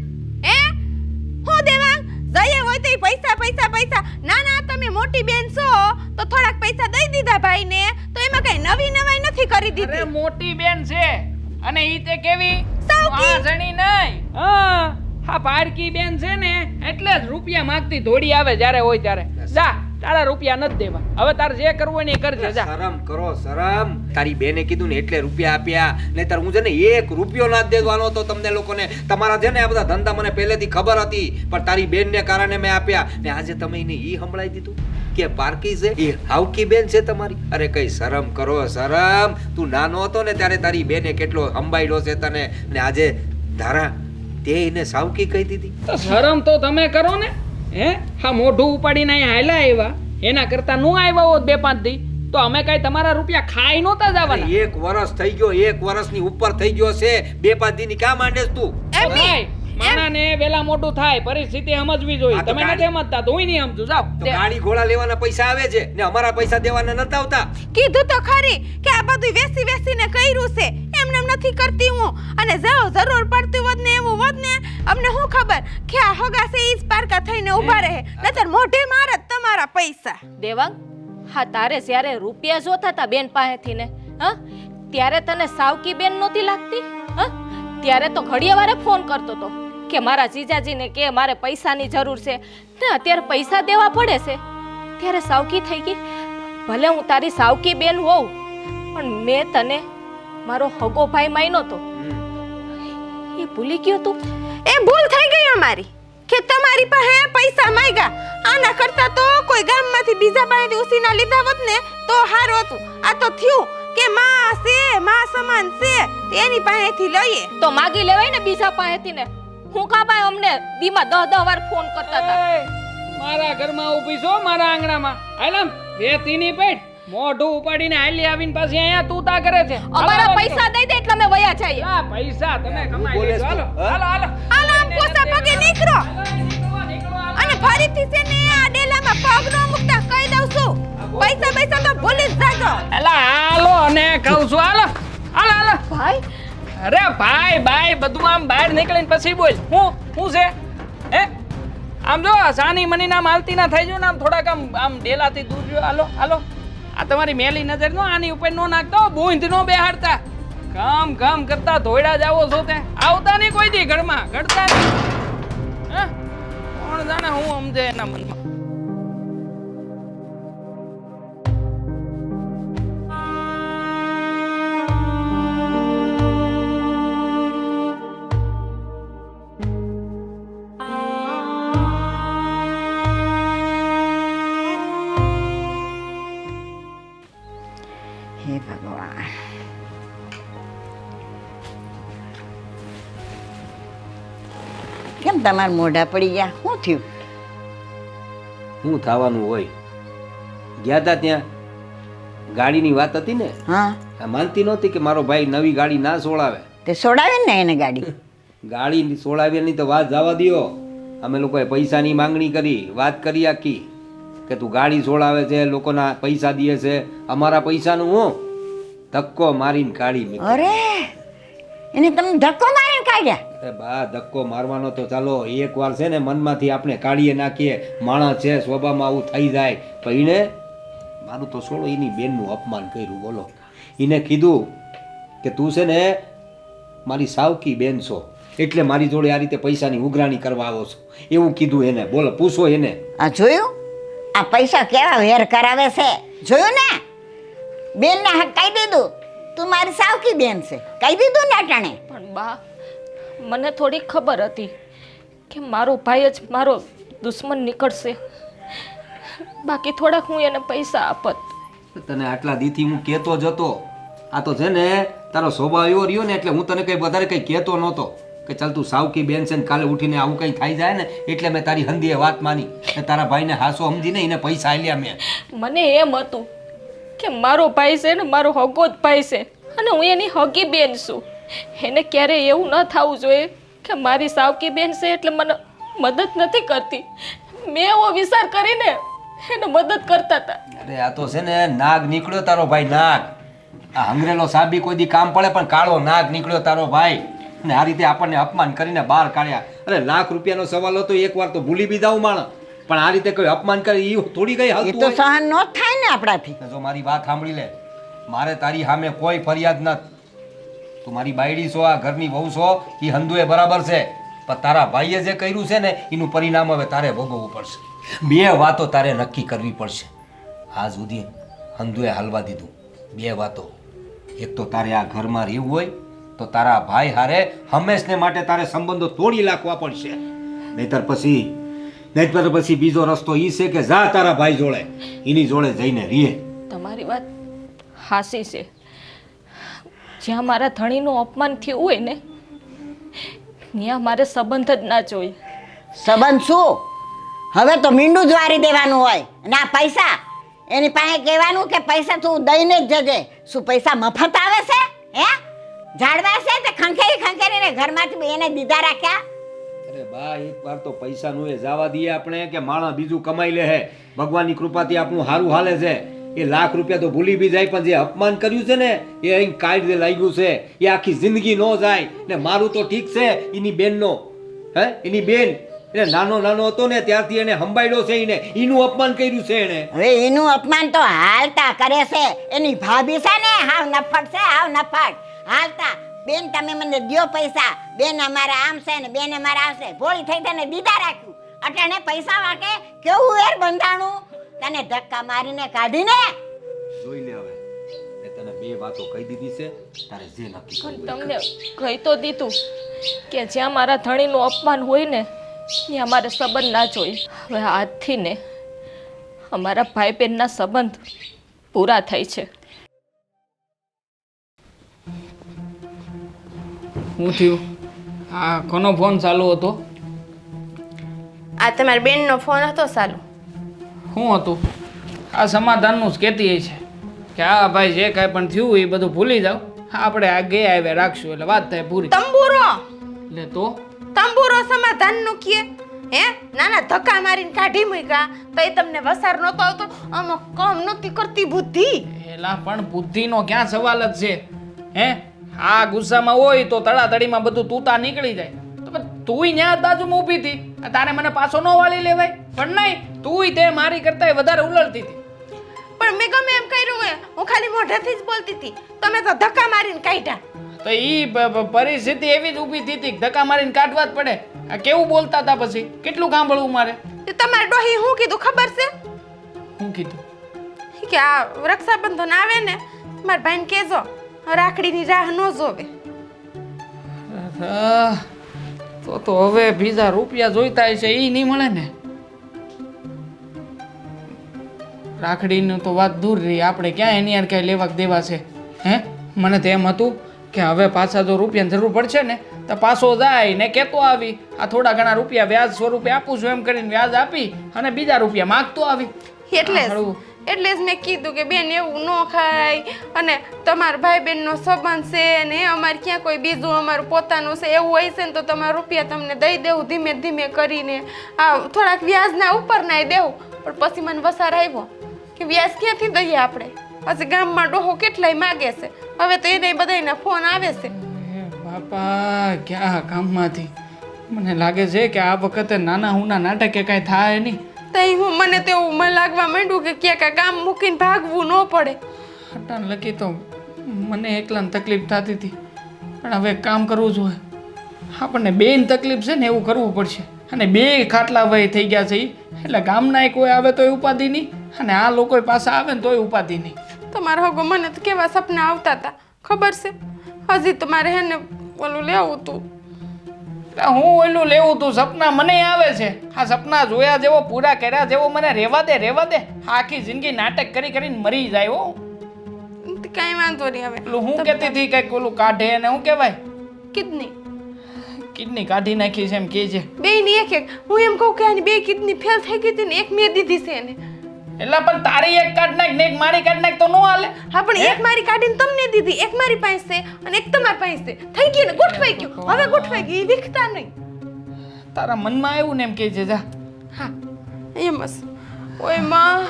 હું દેવાંગ? જઈએ હોય તો ઈ પૈસા પૈસા પૈસા. ના ના, તમે મોટી બેન છો તો થોડાક પૈસા દઈ દીધા ભાઈને, તો એમાં કઈ નવી નવાઈ નથી કરી અરે દીધી. મોટી બેન છે અને ઈ તે કેવી સાવકી. આ જણી નહીં. હા પારકી બેન છે ને એટલે જ રૂપિયા માંગતી દોડી આવે જ્યારે હોય ત્યારે. જા, તારા રૂપિયા નથી દેવા. હવે તારે જે કરવું હોય ને એ કરજે. જા. શરમ કરો, શરમ. તારી બેને કીધું ને એટલે રૂપિયા આપ્યા, નહીતર હું છે ને 1 રૂપિયો ના દેવાનો હતો તમને લોકોને. તમારા છે ને આ બધા ધંધા મને પહેલેથી ખબર હતી, પણ તારી બેનને કારણે મેં આપ્યા. ને આજે તમે એને ઈ સંભળાઈ દીધું કે પારકી છે, એ હાવકી બેન છે તમારી. અરે કઈ શરમ કરો, શરમ. તું નાનો હતો ને ત્યારે તારી બેને કેટલો અંબાયડો છે તને, ને આજે ધારા તે એને સાવકી કહી દીધી. તો શરમ તો તમે કરો ને. હે હા, મોઢું ઉપાડીને અહીંયા હાલ્યા આવ્યા, એના કરતા નો આવ્યા હોત 2-5 દી તો અમે કઈ તમારા રૂપિયા ખાઈ નહોતા જવાના. 1 વર્ષ થઈ ગયો, 1 વર્ષની ઉપર થઈ ગયો છે. 2-5 દીની ક્યાં માંડેસ તું? ભાઈ માણાને વેલા મોટું થાય, પરિસ્થિતિ સમજવી જોઈએ. આ તો તમે નથી સમજતા તો હું નહીં સમજુ. જાઓ. તો ગાડી ઘોડા લેવાના પૈસા આવે છે ને અમારા પૈસા દેવાના નતા આવતા. કીધું તો ખરી કે આ બધું વેસી વેસીને કર્યું છે. એમને એમ નથી કરતી હું. અને જાઓ, જરૂર પડતી હોત ને એવું હોત ને અમને શું ખબર કે આ હગા છે ઈ જ પારકા થઈને ઊભા રહે, નતર મોઢે મારે જ તમારા પૈસા. દેવાંગ, હા તારે જ્યારે રૂપિયા જોતા હતા બેન પાસેથી ને હા ત્યારે તને સાવકી બેન નહોતી લાગતી? હા, ત્યારે તો ઘડીએ વારે ફોન કરતો હતો કે મારા જીજાજીને કે મારે પૈસાની જરૂર છે ને અત્યારે પૈસા દેવા પડે છે ત્યારે સાવકી થઈ ગઈ. ભલે હું તારી સાવકી બેન હોઉં પણ મેં તને મારો હગો ભાઈ માન્યો તો એ ભૂલી ગયો તું? એ ભૂલ થઈ ગઈ અમારી કે તમારી પાસે પૈસા માંગ્યા. આના કરતા તો કોઈ ગામમાંથી બીજા પાસેથી ઉસીના લીધા હોત ને તો સારું હતું. આ તો થયું કે માં છે, માં સમાન છે, એની પાસેથી લઈએ. તો માગી લેવાય ને બીજા પાસેથી ને. હું કા ભાઈ અમને દીમાં 10 વાર ફોન કરતા હતા. એય, મારા ઘરમાં ઊભી છો, મારા આંગણામાં. હાલમ વેતીની પેટ મોઢું ઉપાડીને હાલી આવીને પાછી અહીંયા તું તા કરે છે. અમારા પૈસા દઈ દે એટલે અમે વયા જઈએ. આ પૈસા તમે કમાઈ બોલે લેજો. હાલો તું, હા? હાલો હાલો. હાલો, આમ પોસા પગે નીકળો. અને ફરીથી છે ને આ ડેલામાં પગ ન મૂકતા કહી દઉં છું. પૈસા તો ભૂલી જ જાજો. એલા હાલો અને કહું છું. હાલો હાલો હાલો. ભાઈ અરે ભાઈ ભાઈ બધું આમ બહાર નીકળીને પછી બોલ. હું છે હે આમ જો સાની મની નામ હાલતી ના થઈ જો ને આમ થોડાક આમ ડેલાથી દૂર જો. હાલો હાલો. આ તમારી મેલી નજર નો આની ઉપર નો નાખતો, બૂંદ નો બેહાડતા. કામ કરતા ધોયડા જાવો છો તે આવતા નહીં કોઈ દી ઘરમાં ઘડતા નહીં. હે કોણ જાણે હું સમજે એના મનમાં. કેમ તમારા મોઢા પડી ગયા? શું થયું? શું થવાનું હોય? ગયા હતા ત્યાં ગાડીની વાત હતી ને, હા, આ માનતી નહોતી કે મારો ભાઈ નવી ગાડી ના સોળાવે. તે સોડાવે ને એને ગાડી. ગાડી સોળાવ્યાની તો વાત જવા દ્યો. અમે લોકોએ પૈસાની માંગણી કરી, વાત કરી આખી કે તું ગાડી સોળાવે છે, લોકોના પૈસા દે છે, અમારા પૈસાનું હું ધક્કો મારીને કાઢી મૂકી. અરે એને તમે ધક્કો મારીને કાઢ્યા? અરે બા, ધક્કો મારવાનો તો ચાલો એક વાર છે ને મનમાંથી આપણે કાઢીએ નાખીએ. માણસ છે, સ્વભાવમાં આવું થઈ જાય. પણ એને મારું તો છોડો, એની બેનનું અપમાન કર્યું. બોલો, એને કીધું કે તું છે ને મારી સાવકી બેન છો, એટલે મારી જોડે આ રીતે પૈસાની ઉઘરાણી કરવા આવો છો, એવું કીધું એને. બોલો, પૂછો એને. આ જોયું? આ પૈસા કેવા વેર કરાવે છે, જોયું ને? બેનને હક કહી દીધું, તું મારી સાવકી બેન છે, કહી દીધું ને અટાણે. પણ બા, મને થોડી ખબર હતી કે મારો ભાઈ જ મારો દુશ્મન નીકળશે. બાકી થોડાક હું એને પૈસા આપત. તને આટલા દીથી હું કહેતો જ હતો. આ તો છે ને તારો સ્વભાવ એવો રહ્યો ને, એટલે હું તને કંઈ વધારે કંઈ કહેતો નહોતો કે ચાલ તું સાવકી બેન છે ને કાલે ઉઠીને આવું કંઈ થઈ જાય ને, એટલે મેં તારી હંધીએ વાત માની ને તારા ભાઈને હાસો સમજીને એને પૈસા આલ્યા મેં. મને એમ હતું કે મારો ભાઈ છે ને મારો હગો જ ભાઈ છે અને હું એની હગી બેન છું. એને ક્યારેય એવું ન થવું જોઈએ કે મારી સાવકી બેન છે એટલે મને મદદ નથી કરતી. મેં એવો વિચાર કરીને એને મદદ કરતા હતા. અરે આ તો છે ને નાગ નીકળ્યો તારો ભાઈ, નાગ. આ હંગરેલો સાબી કોઈ દી કામ પડે, પણ કાળો નાગ નીકળ્યો તારો ભાઈ. ને આ રીતે આપણને અપમાન કરીને બહાર કાઢ્યા. અરે લાખ રૂપિયાનો સવાલ હતો, એકવાર તો ભૂલી બી જાઉં માણસ, પણ આ રીતે કોઈ અપમાન કરે એ થોડી કઈ એ હાલતું તો હોય? સહન ન થાય ને આપણાથી. જો મારી વાત સાંભળી લે, મારે તારી સામે કોઈ ફરિયાદ નથી. તું મારી બાયડી છો, આ ઘરની વહુ છો, એ હંધુએ બરાબર છે, પણ તારા ભાઈએ જે કર્યું છે ને એનું પરિણામ હવે તારે ભોગવવું પડશે. બે વાતો તારે નક્કી કરવી પડશે. આજ સુધી હંધુએ હાલવા દીધું. બે વાતો. એક તો તારે આ ઘરમાં રહેવું હોય તો તારા ભાઈ હારે હંમેશને માટે તારે સંબંધો તોડી નાખવા પડશે. નહીતર પછી બીજો રસ્તો એ છે કે જા તારા ભાઈ જોડે, એની જોડે જઈને રીએ. તમારી વાત હાસી છે. જ્યાં મારા ધણીનું અપમાન થયું હોય ને ત્યાં મારે સંબંધ જ ના જોઈએ. સંબંધ શું? હવે તો મીંડું જ વારી દેવાનું હોય. અને આ પૈસા એની પાસે કહેવાનું કે પૈસા તું દઈને જ જજે. શું પૈસા મફત આવે છે? હે, ઝાડવા છે તે ખંખેરીને ઘરમાંથી એને દીધા રાખ્યા. અરે બા, એક વાર તો પૈસાનું એ જવા દઈએ આપણે કે માણસ બીજું કમાઈ લે હે. ભગવાનની કૃપાથી આપણું સારું હાલે છે. એ લાખ રૂપિયા તો ભૂલી બી જાય, પણ જે અપમાન કર્યું છે ને એ અહીં કાઢી લાગ્યું છે. એ આખી જિંદગી ન જાય. ને મારું તો ઠીક છે, એની બેનનો એની બેન એટલે નાનો હતો ને ત્યારથી એને સંભાળ્યો છે, એનું અપમાન કર્યું છે એને. હવે એનું અપમાન તો હાલતા કરે છે. એની ભાભી છે ને હાવ નફટ છે, હાવ નફટ. હાલતા બેન તમે મને દ્યો પૈસા, બેન અમારા આમ છે ને બેન અમારા આમ છે, ભોળી થઈ તને દીધા રાખ્યું. અટાણે પૈસા વાકે કેવું વેર બંધાણું, તને ધક્કા મારીને કાઢીને. જોઈ લે હવે, મેં તને બે વાતો કહી દીધી છે, તારે જે નક્કી કરવું પણ એ તમને કહી તો દીધું કે જ્યાં મારા ધણીનું અપમાન હોય ને ત્યાં મારે સંબંધ ના જોઈએ. હવે આજથી ને અમારા ભાઈ બહેનના સંબંધ પૂરા થાય છે. શું થયું? આ કોનો ફોન ચાલુ હતો? આ તમારી બેનનો ફોન હતો ચાલુ. શું હતું? આ સમાધાનનું જ કહેતી છે કે હા ભાઈ, જે કાંઈ પણ થયું એ બધું ભૂલી જાઓ, આપણે આ ગયા આવ્યા રાખશું એટલે વાત થાય પૂરી. તંબુરો એટલે તો તંબુરો સમાધાનનું કીએ હે? નાના ધક્કા મારીને કાઢી મૂક્યા તો એ તમને વસાર નહોતો આવતો? આમાં કામ નહોતી કરતી બુદ્ધિ. એલા પણ બુદ્ધિનો ક્યાં સવાલ જ છે? હે, આ ગુસ્સામાં હોય તો તડાતડીમાં બધું તૂતા નીકળી જાય. તો તુંય ન્યા બાજુમાં ઊભી હતી, તારે મને પાછો ન વાળી લેવાય? પણ નહીં, તુંય તે મારી કરતા વધારે ઉલળતી હતી. પણ મેં ગમે એમ કર્યું હોય, હું ખાલી મોઢેથી જ બોલતી હતી, તમે તો ધક્કા મારીને કાઢ્યા. તો ઈ પરિસ્થિતિ એવી જ ઊભી થઈ હતી, ધક્કા મારીને કાઢવા જ પડે. આ કેવું બોલતા હતા, પછી કેટલું સાંભળવું મારે? તે તમારે ડોહી શું કીધું ખબર છે? શું કીધું? કે આ રક્ષાબંધન આવે ને મારા ભાઈને કહેજો રાખડીની રાહ ન જોવે. તો હવે બીજા રૂપિયા જોઈતા હશે, એ નહીં મળે ને. રાખડીનું તો વાત દૂર રહી, આપણે ક્યાં એની યાર ક્યાંય લેવા દેવા છે? હે, મને તો એમ હતું કે હવે પાછા જો રૂપિયાની જરૂર પડશે ને તો પાછો જાય ને કહેતો આવી, આ થોડા ઘણા રૂપિયા વ્યાજ સ્વરૂપે આપું છું એમ કરીને વ્યાજ આપી અને બીજા રૂપિયા માગતો આવી. એટલે જ હારું. એટલે જ મેં કીધું કે બેન એવું ન ખાય અને તમારા ભાઈ બહેનનો સંબંધ છે ને અમારે ક્યાં કોઈ બીજું અમારું પોતાનું છે એવું હોય છે ને તો તમારા રૂપિયા તમને દઈ દેવું ધીમે ધીમે કરીને આ થોડાક વ્યાજના ઉપર નાઈ દેવું. પણ પછી મને વસાર આવ્યો કે વ્યાજ ક્યાંથી દઈએ આપણે, પછી ગામમાં ડોહો કેટલાય માગે છે, હવે તો એને બધાયના ફોન આવે છે. એ બાપા ક્યાં કામમાંથી મને લાગે છે કે આ વખતે નાના હુના નાટકે કાંઈ થાય નહીં. તઈ હું મને તેવું મને લાગવા માંડ્યું કે ક્યાંક આ ગામ મૂકીને ભાગવું ન પડે. હટાણ લખી તો મને એકલાને તકલીફ થતી હતી પણ હવે કામ કરવું જોઈએ. આપણને બેન તકલીફ છે ને એવું કરવું પડશે. અને બે ખાટલા વય થઈ ગયા છે ઈ. એટલે ગામના કોઈ આવે તોય ઉપાધિ નહીં અને આ લોકો પાછા આવે ને તોય ઉપાધિ નહીં. તમારા હગો મને તો કેવા સપના આવતા હતા ખબર છે. હજી તો મારે હે ને ઓલું લેવું હતું. હું ઓલું લેવું તું સપના મને આવે છે. આ સપના જોયા જેવો પૂરા કર્યા જેવો મને રહેવા દે રહેવા દે. આખી જિંદગી નાટક કરી કરીને મરી જાય હો. કાંઈ વાંધો નહીં. હવે પેલું હું કહેતી હતી કંઈક ઓલું કાઢે અને શું કહેવાય કિડની કિડની કાઢી નાખી છે એમ કહે છે. બે ની એક એક હું એમ કહું કે આની બે કિડની ફેલ થઈ ગઈ હતી ને એક મેં દીધી છે એને. એટલે પણ તારી એક કાઢ નાખ ને એક મારી કાઢ નાખ તો ન હાલે. હા પણ એક મારી કાઢીને તમને દીધી, એક મારી પાસે અને એક તમારી પાસે થઈ ગઈ ને ગોઠવાઈ ગયું. હવે ગોઠવાઈ ગઈ વિખતા નહીં. તારા મનમાં આવ્યું ને એમ કહે છે જા. હા એમ જ. ઓય માં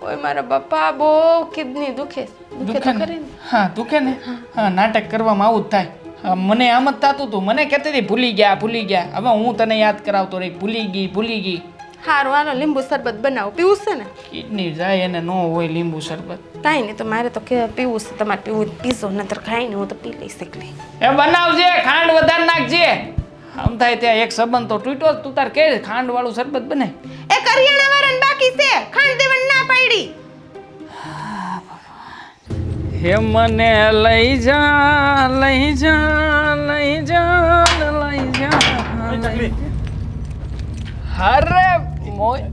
ઓય મારા બાપા બહુ કિડની દુખે દુખે તો દુખે ખરી ને? ને. હા દુખે ને. હા નાટક કરવામાં આવું જ થાય. હા, મને આમ જ થતું હતું. મને કહેતી હતી ભૂલી ગયા. હવે હું તને યાદ કરાવતો રહી ભૂલી ગઈ. હારું હાલો લીંબુ શરબત બનાવો. પીવું છે ને? કિડની જાય એને ન હોય લીંબુ શરબત. કાંઈ નહીં તો મારે તો કે પીવું છે. તમારે પીવું પીશો નતર ખાઈ ને હું તો પી લઈશ એકલી. એ બનાવજે ખાંડ વધારે નાખજે. આમ થાય ત્યાં એક સંબંધ તો તૂટ્યો જ. તું તાર કે ખાંડ વાળું શરબત બને. એ કરિયાણા વાળાને બાકી છે ખાંડ દેવાની ના પાડી. હે મને લઈ જા લઈ જા લઈ જા લઈ જા. અરે મોય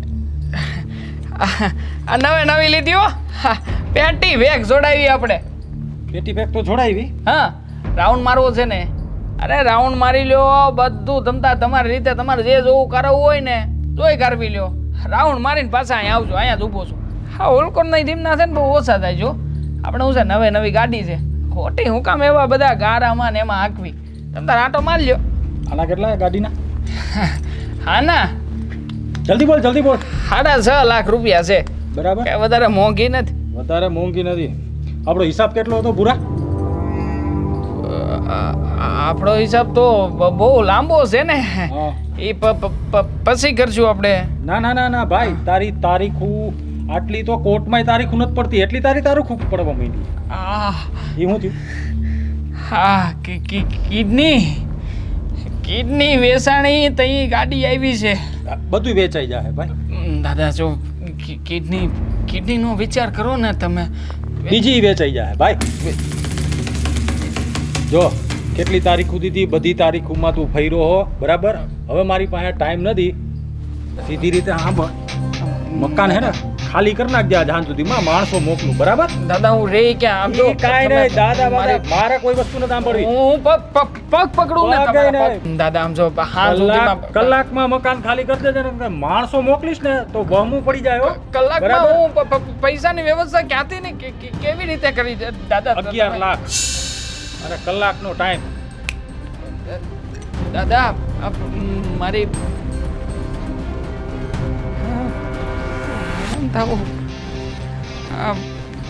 આ નવી લીધી હો. હા, પેટી વેગ જોડાવી આપણે. પેટી પેક તો જોડાવી. હા રાઉન્ડ મારવો છે ને. અરે રાઉન્ડ મારી લ્યો બધું તમતા તમારી રીતે તમારે જે જોવું કરવું હોય ને તોય કરવી લ્યો. રાઉન્ડ મારીને પાછા અહીંયા આવજો. અહીંયા જ ઊભો છું. હા ઓલકોટની ટીમના છે ને બહુ ઓછા થાય જો. આપણે શું છે નવી ગાડી છે ખોટી હું કામ એવા બધા ગારામાં ને એમાં હાંકવી. તમે તાર આટો માર લ્યો. આના કેટલા ગાડીના? હા ના જલ્દી બોલ 6.5 લાખ રૂપિયા છે. બરાબર. કઈ વધારે મોંઘી નથી. વધારે મોંઘી નથી. આપણો હિસાબ કેટલો હતો પૂરા? આપણો હિસાબ તો બહુ લાંબો છે ને. હા. એ પછી કરશું આપણે. ના ભાઈ તારી તારીખું આટલી તો કોર્ટમાં તારીખું નથી પડતી એટલી તારીખું પડવા માંડી. આ એ હું થયું? હા કિડની વેચાણી તઈ ગાડી આવી છે. બધું વેચાઈ જાય ભાઈ. દાદા જો કિડનીનો વિચાર કરો ને તમે. બીજી વેચાઈ જાય ભાઈ. જો કેટલી તારીખું દીધી બધી તારીખોમાં તું ફર્યો હો બરાબર. હવે મારી પાસે ટાઈમ નથી. સીધી રીતે સાંભળ મકાન હે ને ખાલી કરી નાખ દે જાન સુધીમાં માણસો મોકલું બરાબર. દાદા હું રે ક્યાં આમ જો કાંઈ નહીં દાદા મારે કોઈ વસ્તુ નથી સાંભળવી. હું પગ પકડું ને પગ તમારા નહીં. પગ. દાદા આમ જો હાથ સુધીમાં કલાકમાં મકાન ખાલી કરી દેજે ને માણસો મોકલીશ ને તો બહમું પડી જાય હો. કલાકમાં બરાબર? હું પૈસાની વ્યવસ્થા ક્યાંથી ને કેવી રીતે કરી દાદા? 11 લાખ અને કલાકનો ટાઈમ. દાદા મારી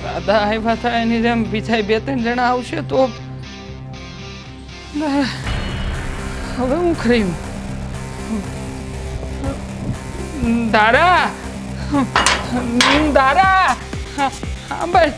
દાદા આવ્યા હતા એની જેમ બીજા 2-3 જણા આવશે તો હવે હું ખરીમ દારા હા ભાઈ